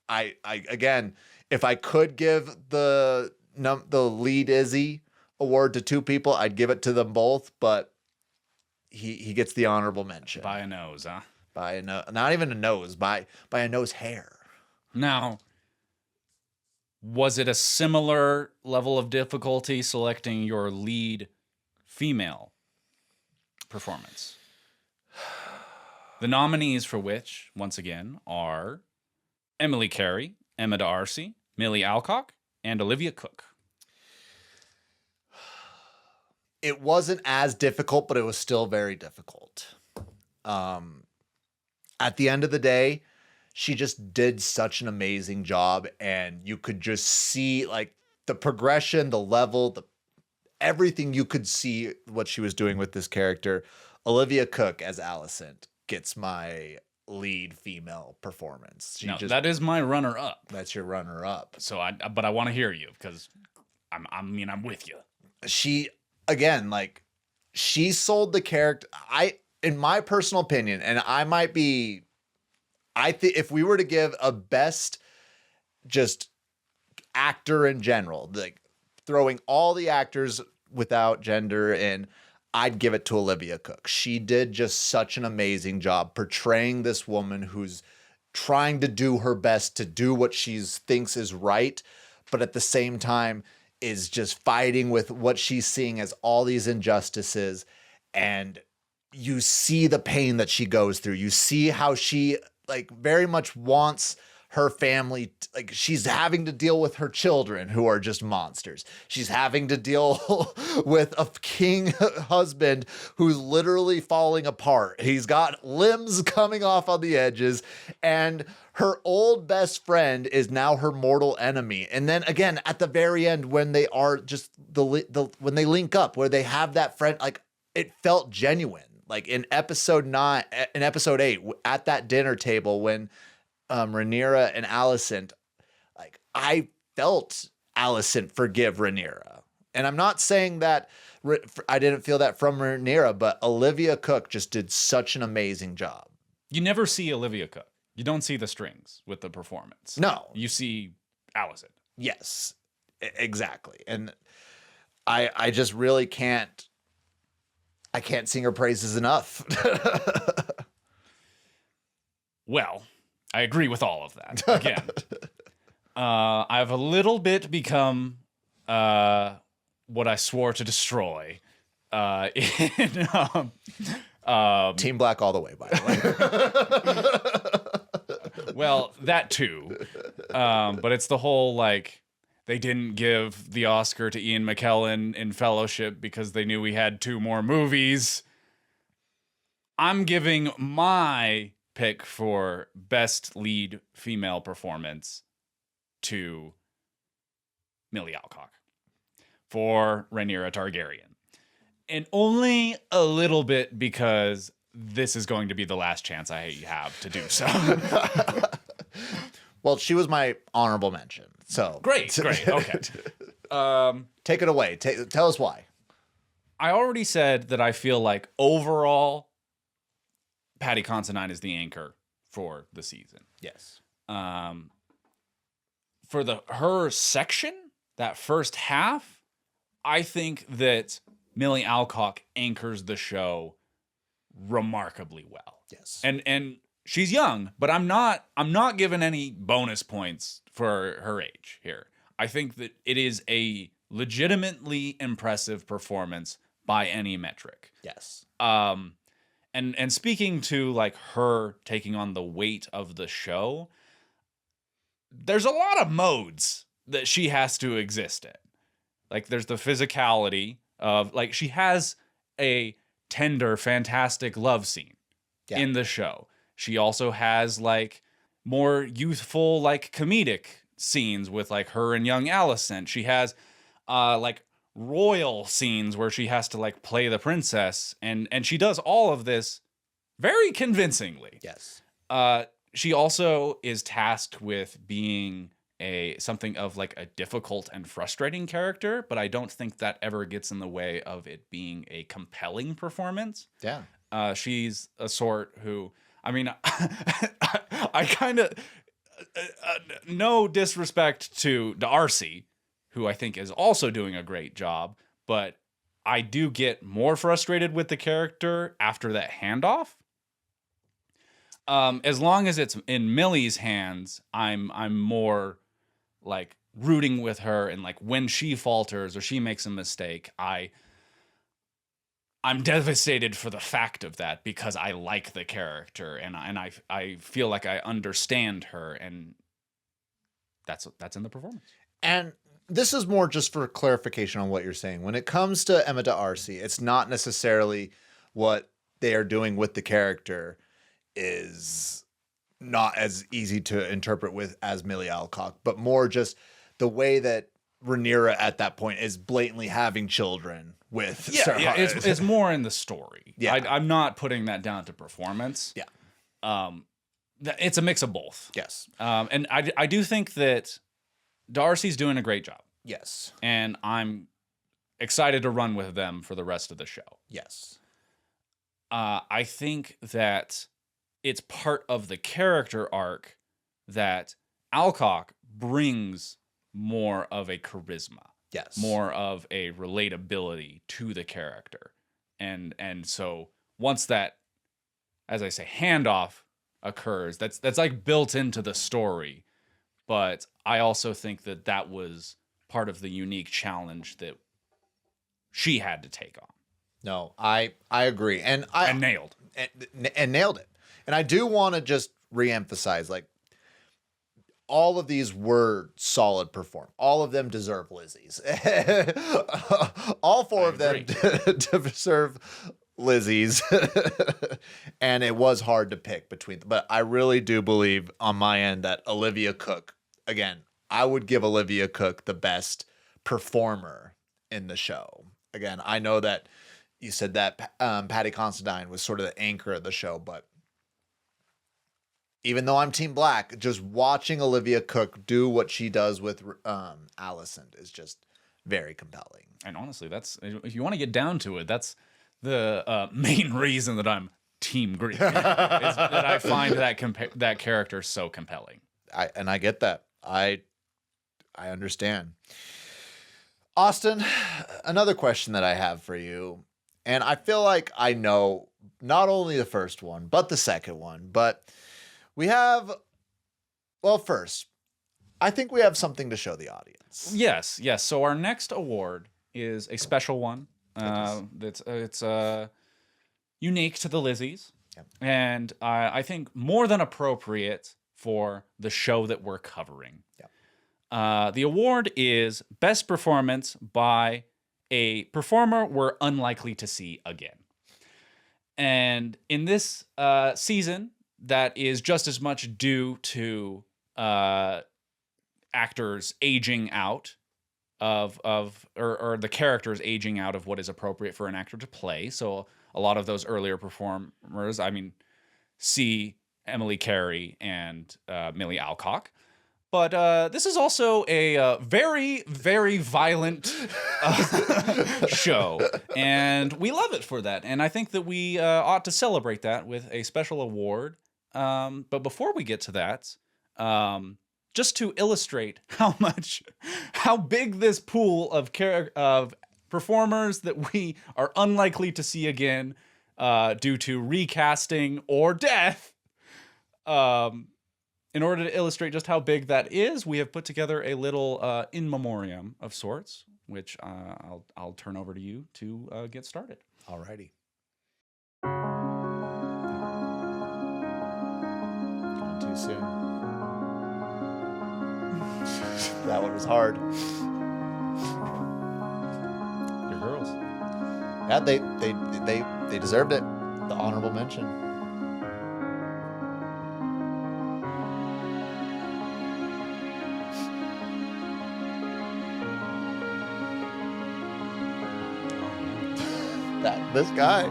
I again, if I could give the lead Izzy award to two people, I'd give it to them both, but he gets the honorable mention. By a nose, huh? By a not even a nose, by a nose hair. Now, was it a similar level of difficulty selecting your lead female performance? The nominees for which, once again, are Emily Carey, Emma D'Arcy, Millie Alcock, and Olivia Cook. It wasn't as difficult, but it was still very difficult. At the end of the day, she just did such an amazing job, and you could just see like the progression, the level, everything. You could see what she was doing with this character. Olivia Cook as Alicent gets my lead female performance. That is my runner-up. That's your runner-up. So but I want to hear you because I'm with you. She again, like, she sold the character. In my personal opinion, and I think if we were to give a best just actor in general, like throwing all the actors without gender in, I'd give it to Olivia Cook. She did just such an amazing job portraying this woman who's trying to do her best to do what she thinks is right, but at the same time is just fighting with what she's seeing as all these injustices. And you see the pain that she goes through. You see how she like very much wants her family. Like, she's having to deal with her children who are just monsters. She's having to deal with a king husband who's literally falling apart. He's got limbs coming off on the edges, and her old best friend is now her mortal enemy. And then again, at the very end, when they are just when they link up, where they have that friend, like, it felt genuine. Like in episode 8, at that dinner table when Rhaenyra and Alicent, like, I felt Alicent forgive Rhaenyra. And I'm not saying that I didn't feel that from Rhaenyra, but Olivia Cook just did such an amazing job. You never see Olivia Cook. You don't see the strings with the performance. No. You see Alicent. Yes, exactly. And I just really can't sing her praises enough. Well, I agree with all of that. Again, I've a little bit become what I swore to destroy. In, Team Black all the way, by the way. Well, that too. But it's the whole, like, they didn't give the Oscar to Ian McKellen in Fellowship because they knew we had 2 more movies. I'm giving my pick for best lead female performance to Millie Alcock for Rhaenyra Targaryen. And only a little bit because this is going to be the last chance I have to do so. Well, she was my honorable mention. So great. Okay. Take it away. Tell us why. I already said that I feel like overall Paddy Considine is the anchor for the season. Yes. For her section, that first half, I think that Millie Alcock anchors the show remarkably well. Yes. And she's young, but I'm not giving any bonus points for her age here. I think that it is a legitimately impressive performance by any metric. Yes. And speaking to, like, her taking on the weight of the show, there's a lot of modes that she has to exist in. Like, there's the physicality of, like, she has a tender, fantastic love scene in the show. She also has, like, more youthful, like, comedic scenes with, like, her and young Alicent. She has, like, royal scenes where she has to, like, play the princess. And she does all of this very convincingly. Yes. She also is tasked with being something of like a difficult and frustrating character, but I don't think that ever gets in the way of it being a compelling performance. Yeah. She's a sort who, I mean, I kind of, no disrespect to Darcy, who I think is also doing a great job, but I do get more frustrated with the character after that handoff. As long as it's in Millie's hands, I'm more like rooting with her, and like when she falters or she makes a mistake, I'm devastated for the fact of that because I like the character and I feel like I understand her, and that's in the performance. And this is more just for clarification on what you're saying. When it comes to Emma D'Arcy, it's not necessarily what they are doing with the character is not as easy to interpret with as Millie Alcock, but more just the way that Rhaenyra at that point is blatantly having children with Sir Yeah, it's more in the story. Yeah. I'm not putting that down to performance. Yeah. It's a mix of both. Yes. And I do think that Darcy's doing a great job. Yes. And I'm excited to run with them for the rest of the show. Yes. I think that it's part of the character arc that Alcock brings more of a charisma. Yes. More of a relatability to the character. And so once that, as I say, handoff occurs, that's like built into the story. But I also think that was part of the unique challenge that she had to take on. No, I agree. And nailed. And nailed it. And I do want to just reemphasize, like, all of these were solid perform. All of them deserve Lizzys. All four of them deserve Lizzys. And it was hard to pick between them. But I really do believe on my end that Olivia Cooke, again, I would give Olivia Cooke the best performer in the show. Again, I know that you said that Patty Considine was sort of the anchor of the show, but even though I'm Team Black, just watching Olivia Cooke do what she does with Alicent is just very compelling. And honestly, that's, if you want to get down to it, that's the main reason that I'm Team Greek. Is that I find that character so compelling. I get that. I understand. Austin, another question that I have for you, and I feel like I know not only the first one, but the second one, but we have, well, first, I think we have something to show the audience. Yes. So our next award is a special one. It's unique to the Lizzys. Yep. And I think more than appropriate for the show that we're covering. Yep. The award is Best Performance by a Performer We're Unlikely to See Again. And in this season, that is just as much due to actors aging out or the characters aging out of what is appropriate for an actor to play. So a lot of those earlier performers, I mean, see Emily Carey and Millie Alcock. But this is also a very, very violent show, and we love it for that. And I think that we ought to celebrate that with a special award. But before we get to that, just to illustrate how big this pool of performers that we are unlikely to see again due to recasting or death. In order to illustrate just how big that is, we have put together a little in memoriam of sorts, which I'll turn over to you to get started. Alrighty. Gone too soon. That one was hard. Your girls. Yeah, they deserved it. The honorable mention. This guy.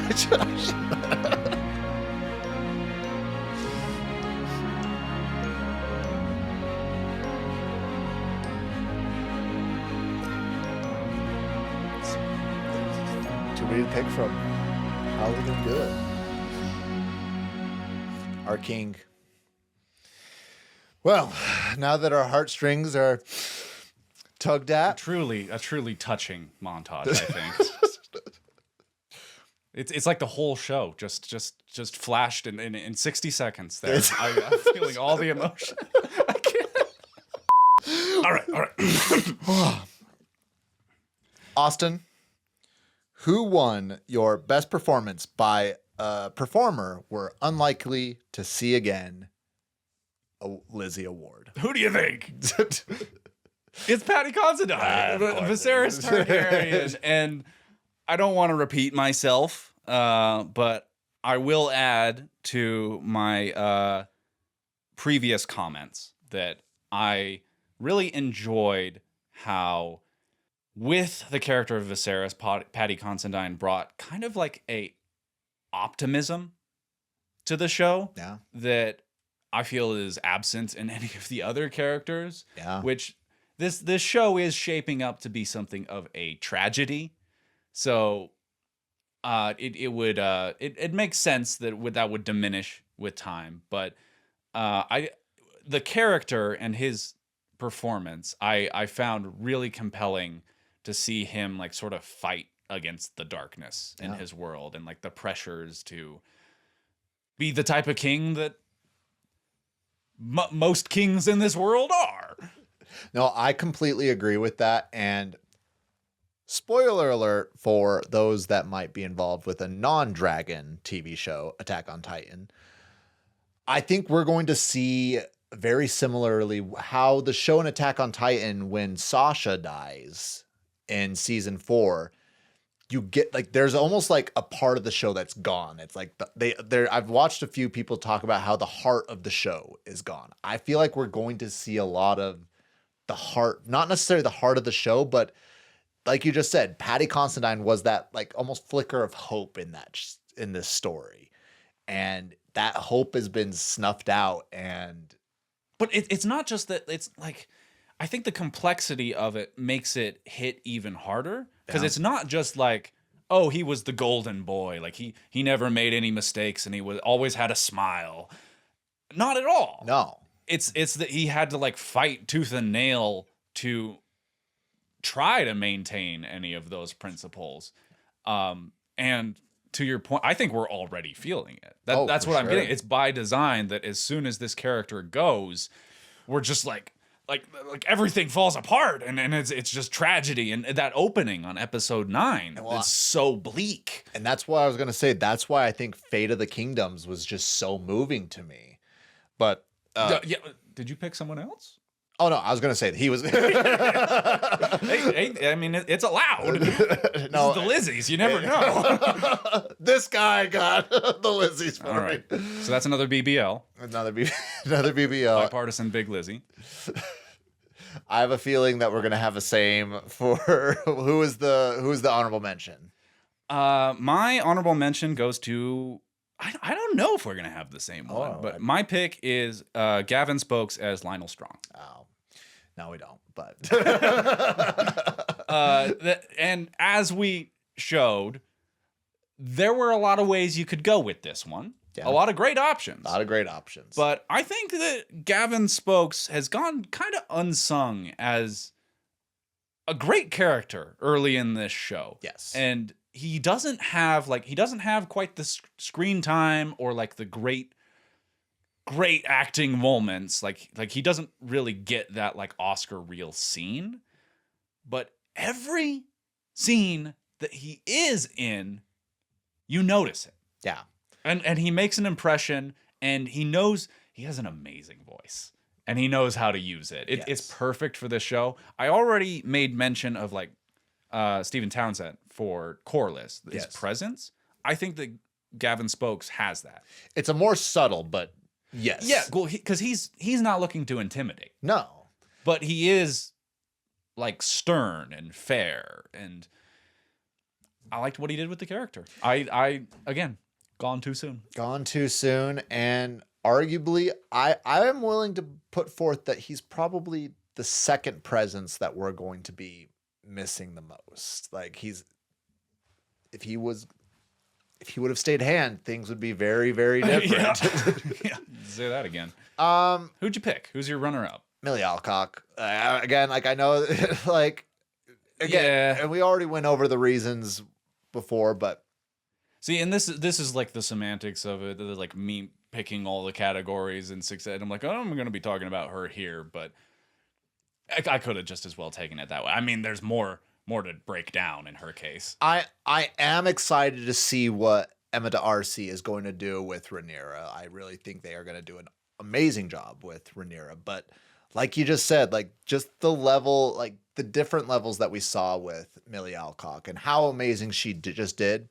Too many to pick from. How are we gonna do it? Our king. Well, now that our heartstrings are tugged at, A truly touching montage, I think. It's like the whole show just flashed in 60 seconds there. I'm feeling all the emotion. I can't. All right. Austin, who won your best performance by a performer we're unlikely to see again? A Lizzy award. Who do you think? It's Patty Considine, Viserys Targaryen, and I don't want to repeat myself, but I will add to my previous comments that I really enjoyed how, with the character of Viserys, Patty Considine brought kind of like a optimism to the show that I feel is absent in any of the other characters. Yeah. Which this show is shaping up to be something of a tragedy. So it makes sense that that would diminish with time. But the character and his performance I found really compelling to see him like sort of fight against the darkness in his world and like the pressures to be the type of king that most kings in this world are. No, I completely agree with that. And spoiler alert for those that might be involved with a non-dragon TV show, Attack on Titan. I think we're going to see very similarly how the show in Attack on Titan, when Sasha dies in season 4, you get like there's almost like a part of the show that's gone. It's like I've watched a few people talk about how the heart of the show is gone. I feel like we're going to see a lot of the heart, not necessarily the heart of the show, but like you just said, Patty Considine was that like almost flicker of hope in this story, and that hope has been snuffed out. But it's not just that. It's like, I think the complexity of it makes it hit even harder, because it's not just like, oh, he was the golden boy, like he never made any mistakes and he always had a smile. Not at all. No. It's that he had to like fight tooth and nail to try to maintain any of those principles. And to your point, I think we're already feeling it. That's what I'm getting. It's by design that as soon as this character goes, we're just like everything falls apart, and it's just tragedy. And that opening on episode 9 is so bleak. And that's why I was going to say, that's why I think Fate of the Kingdoms was just so moving to me. But did you pick someone else? Oh no, I was going to say that he was. hey, I mean, it's allowed. No, the Lizzys. You never know. This guy got the Lizzys for All right. So that's another BBL. Another BBL. Bipartisan Big Lizzy. I have a feeling that we're going to have a same for who is the honorable mention. My honorable mention goes to, I don't know if we're going to have the same one, but my pick is Gavin Spokes as Lionel Strong. Oh, no, we don't, but. And as we showed, there were a lot of ways you could go with this one. Yeah. A lot of great options. But I think that Gavin Spokes has gone kind of unsung as a great character early in this show. Yes. And he doesn't have quite the screen time or like the great acting moments. Like he doesn't really get that like Oscar reel scene. But every scene that he is in, you notice it. Yeah. And he makes an impression, and he knows he has an amazing voice, and he knows how to use it. It's perfect for this show. I already made mention of like Stephen Townsend for Corliss, his presence. I think that Gavin Spokes has that. It's a more subtle, but yes. Yeah, well, because he's not looking to intimidate. No. But he is like stern and fair, and I liked what he did with the character. I again, gone too soon. Gone too soon, and arguably, I am willing to put forth that he's probably the second presence that we're going to be missing the most. Like if he would have stayed hand, things would be very, very different. Yeah. Say that again. Who'd you pick? Who's your runner up? Millie Alcock. Again, like I know, like again, and we already went over the reasons before, but see, and this is like the semantics of it. Like me picking all the categories in 6ed. I'm like, oh, I'm going to be talking about her here, but I could have just as well taken it that way. I mean, there's more to break down in her case. I am excited to see what Emma D'Arcy is going to do with Rhaenyra. I really think they are going to do an amazing job with Rhaenyra, but like you just said, like just the level, like the different levels that we saw with Millie Alcock and how amazing she just did.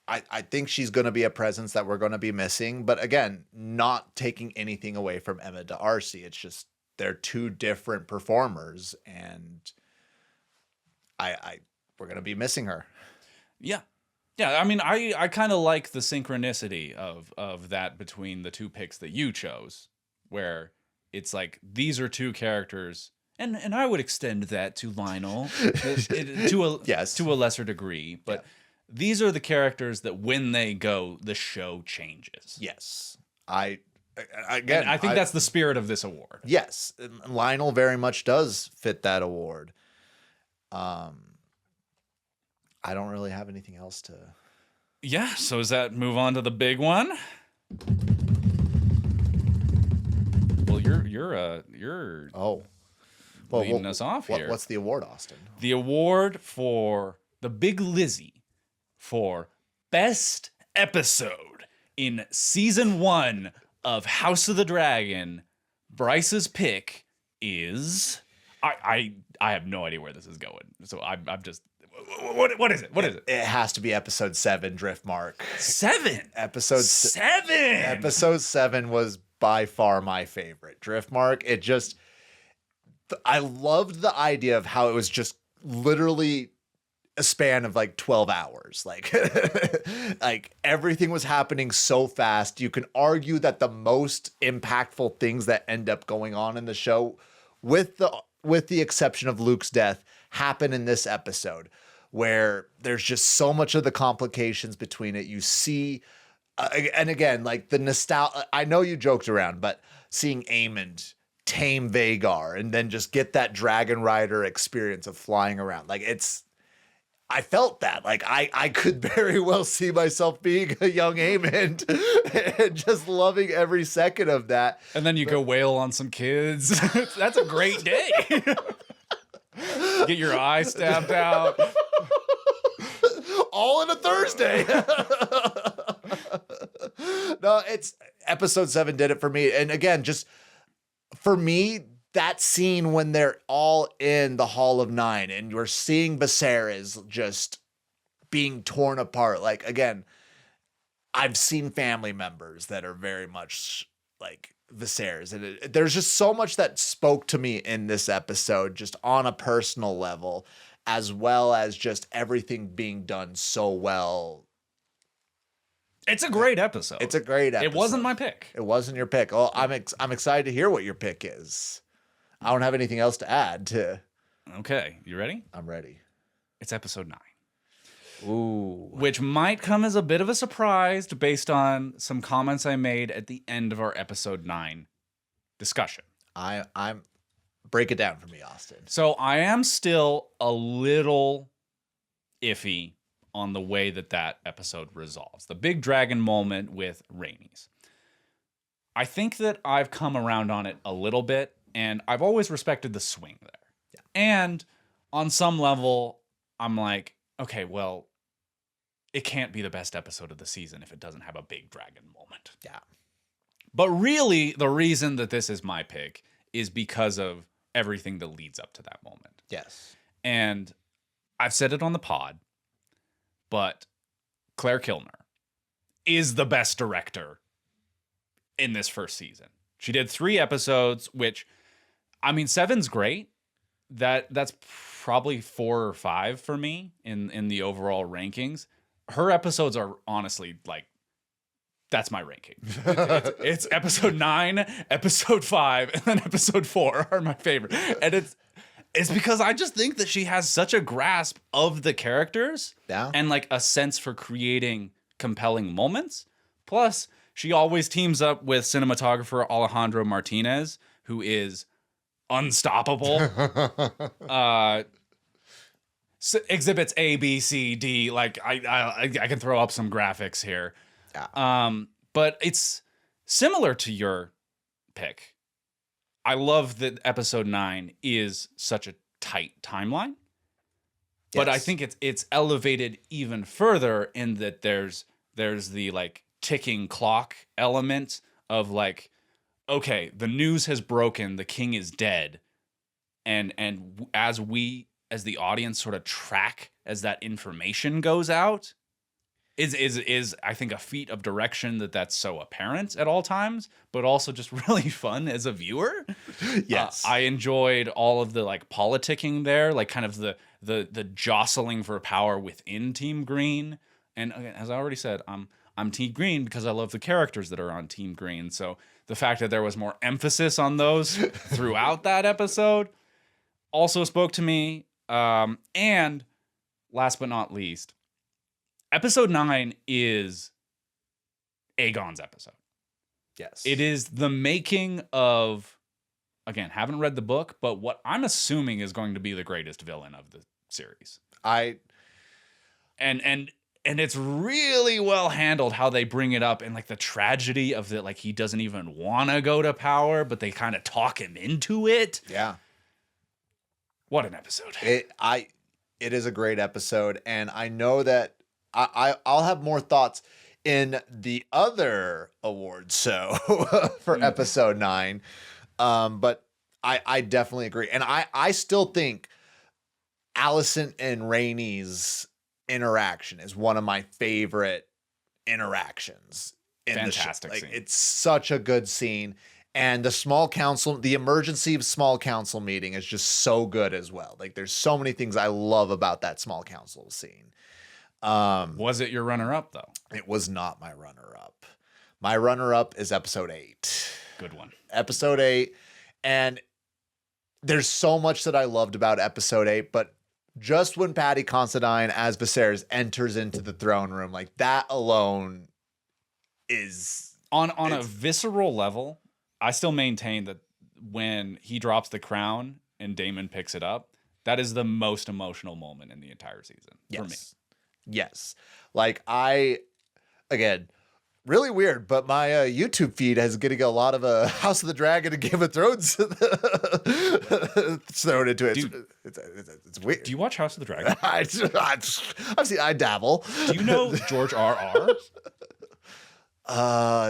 I think she's going to be a presence that we're going to be missing. But again, not taking anything away from Emma D'Arcy. It's just they're two different performers, and we're going to be missing her. Yeah. Yeah, I mean, I kind of like the synchronicity of that between the two picks that you chose, where it's like these are two characters, and I would extend that to Lionel to a lesser degree, but these are the characters that when they go, the show changes. Yes, I think that's the spirit of this award. Yes, Lionel very much does fit that award. I don't really have anything else to. Yeah, so does that move on to the big one? Well, you're leading us off here. What's the award, Austin? The award for the Big Lizzy for Best Episode in Season 1 of House of the Dragon. Bryce's pick is I have no idea where this is going, so I'm just what is it? What is it? It has to be episode 7, Driftmark. 7. Episode 7. Episode 7 was by far my favorite. Driftmark. I loved the idea of how it was just literally a span of like 12 hours. Like, like everything was happening so fast. You can argue that the most impactful things that end up going on in the show, with the exception of Luke's death, happen in this episode, where there's just so much of the complications between it. You see, and again, like the nostalgia, I know you joked around, but seeing Aemond tame Vhagar and then just get that Dragon Rider experience of flying around. Like I felt that. Like I could very well see myself being a young Aemond and just loving every second of that. And then you go wail on some kids. That's a great day. Get your eye stabbed out. All in a Thursday. No, it's episode 7 did it for me. And again, just for me, that scene when they're all in the Hall of Nine and you're seeing Viserys just being torn apart. Like, again, I've seen family members that are very much like Viserys. And there's just so much that spoke to me in this episode, just on a personal level, as well as just everything being done so well. It's a great episode. It's a great episode. It wasn't my pick. It wasn't your pick. Oh, I'm excited to hear what your pick is. I don't have anything else to add to. Okay, you ready? I'm ready. It's episode 9. Ooh. Which might come as a bit of a surprise based on some comments I made at the end of our episode 9 discussion. I'm break it down for me, Austin. So I am still a little iffy on the way that episode resolves. The big dragon moment with Rhaenys. I think that I've come around on it a little bit, and I've always respected the swing there. Yeah. And on some level, I'm like, okay, well, it can't be the best episode of the season if it doesn't have a big dragon moment. Yeah. But really, the reason that this is my pick is because of everything that leads up to that moment. Yes. And I've said it on the pod, but Claire Kilner is the best director in this first season. She did 3 episodes, which, I mean, 7's great. That's probably 4 or 5 for me in the overall rankings. Her episodes are honestly like, that's my ranking. It's episode 9, episode 5, and then episode 4 are my favorite. And it's because I just think that she has such a grasp of the characters and like a sense for creating compelling moments. Plus, she always teams up with cinematographer Alejandro Martinez, who is unstoppable. Exhibits A, B, C, D. Like I can throw up some graphics here. Yeah. But it's similar to your pick. I love that episode 9 is such a tight timeline. But I think it's elevated even further in that there's the like ticking clock element of like, okay, the news has broken, the king is dead. And as the audience sort of track as that information goes out, is I think a feat of direction that's so apparent at all times, but also just really fun as a viewer. Yes. I enjoyed all of the like politicking there, like kind of the jostling for power within Team Green. And again, as I already said, I'm Team Green because I love the characters that are on Team Green. So the fact that there was more emphasis on those throughout that episode also spoke to me. And last but not least, episode 9 is Aegon's episode. Yes. It is the making of, again, haven't read the book, but what I'm assuming is going to be the greatest villain of the series. And it's really well handled how they bring it up and like the tragedy of that, like he doesn't even want to go to power, but they kind of talk him into it. Yeah. What an episode. It is a great episode, and I know that I'll have more thoughts in the other award show for episode 9. But I definitely agree. And I still think Alicent and Rhaenys interaction is one of my favorite interactions in Fantastic the show. scene. It's such a good scene. And the small council, the emergency of small council meeting is just so good as well. Like there's so many things I love about that small council scene. Was it your runner-up though? It was not my runner-up. My runner-up is episode 8. Good one. Episode 8. And there's so much that I loved about episode 8, but just when Paddy Considine as Viserys enters into the throne room, like that alone is on a visceral level. I still maintain that when he drops the crown and Daemon picks it up, that is the most emotional moment in the entire season for me. Yes. Like again, really weird, but my YouTube feed is getting a lot of House of the Dragon and Game of Thrones thrown into it. Dude, it's weird. Do you watch House of the Dragon? I dabble. Do you know George R.R.?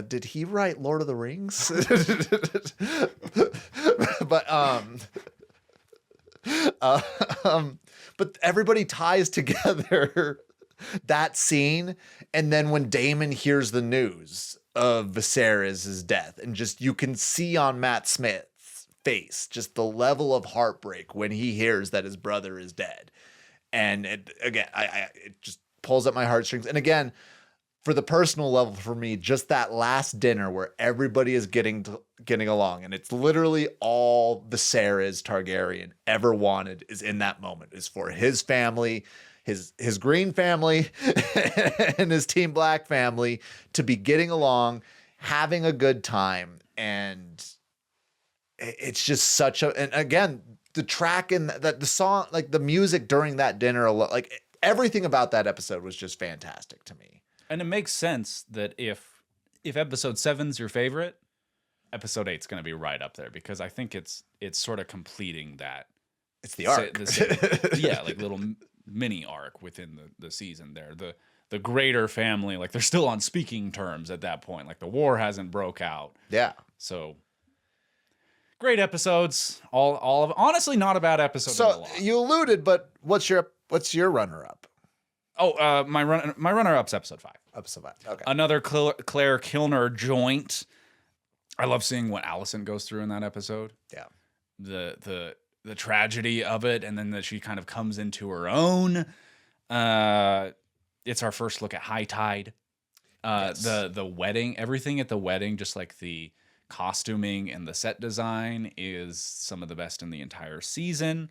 Did he write Lord of the Rings? But everybody ties together that scene, and then when Daemon hears the news of Viserys' death, and just you can see on Matt Smith's face just the level of heartbreak when he hears that his brother is dead, and it just pulls at my heartstrings. And again, for the personal level for me, just that last dinner where everybody is getting along, and it's literally all Viserys Targaryen ever wanted is in that moment, is for his family, his green family and his Team Black family to be getting along, having a good time. And it's just such a, and again, the track and the song, like the music during that dinner, like everything about that episode was just fantastic to me. And it makes sense that if episode 7's your favorite, episode 8's going to be right up there, because I think it's sort of completing that. It's the arc. Yeah, like little mini arc within the season there. The greater family, like they're still on speaking terms at that point. Like the war hasn't broke out. Yeah. So great episodes. All of honestly not a bad episode. So you alluded, but what's your runner up? Oh, my runner up's episode 5. Episode 5. Okay. Another Claire Kilner joint. I love seeing what Alicent goes through in that episode. Yeah. The tragedy of it, and then that she kind of comes into her own. It's our first look at High Tide. Yes. The wedding, everything at the wedding, just like the costuming and the set design, is some of the best in the entire season.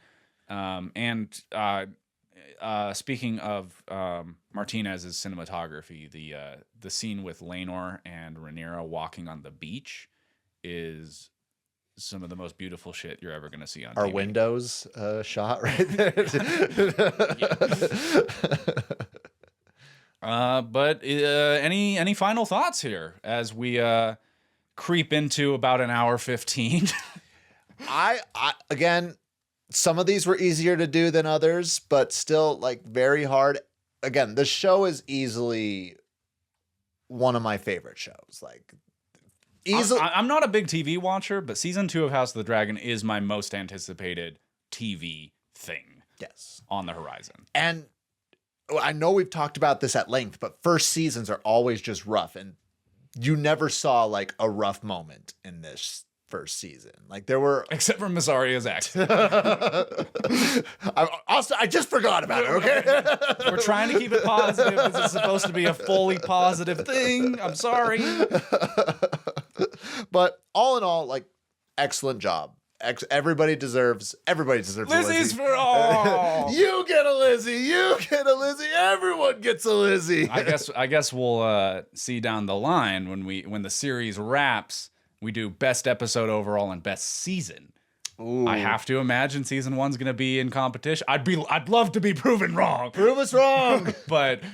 Speaking of Martinez's cinematography, the scene with Lenore and Rhaenyra walking on the beach is some of the most beautiful shit you're ever going to see on Our TV. windows shot right there. But any final thoughts here as we creep into about an hour 15? I again, some of these were easier to do than others, but still like very hard. Again, the show is easily one of my favorite shows. Like easily. I'm not a big TV watcher, but season 2 of House of the Dragon is my most anticipated TV thing. Yes. On the horizon. And I know we've talked about this at length, but first seasons are always just rough, and you never saw like a rough moment in this first season. Like there were, except for Miss Arya's accent. I just forgot about it. Okay, we're trying to keep it positive because it's supposed to be a fully positive thing. I'm sorry, but all in all, like excellent job. Everybody deserves Lizzys a Lizzy. for all. You get a Lizzy. You get a Lizzy. Everyone gets a Lizzy. I guess we'll see down the line when the series wraps. We do best episode overall and best season. Ooh. I have to imagine season 1's going to be in competition. I'd love to be proven wrong. Prove us wrong. But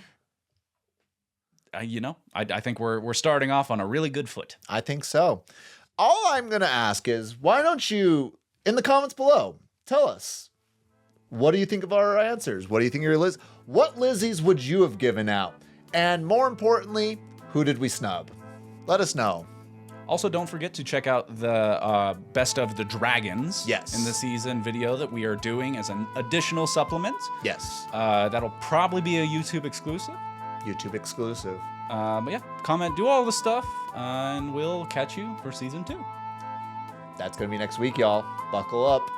I think we're starting off on a really good foot. I think so. All I'm going to ask is, why don't you, in the comments below, tell us, what do you think of our answers? What do you think of your Liz? What Lizzies would you have given out? And more importantly, who did we snub? Let us know. Also, don't forget to check out the Best of the Dragons in the season video that we are doing as an additional supplement. Yes. That'll probably be a YouTube exclusive. YouTube exclusive. But yeah, comment, do all the stuff, and we'll catch you for season 2. That's going to be next week, y'all. Buckle up.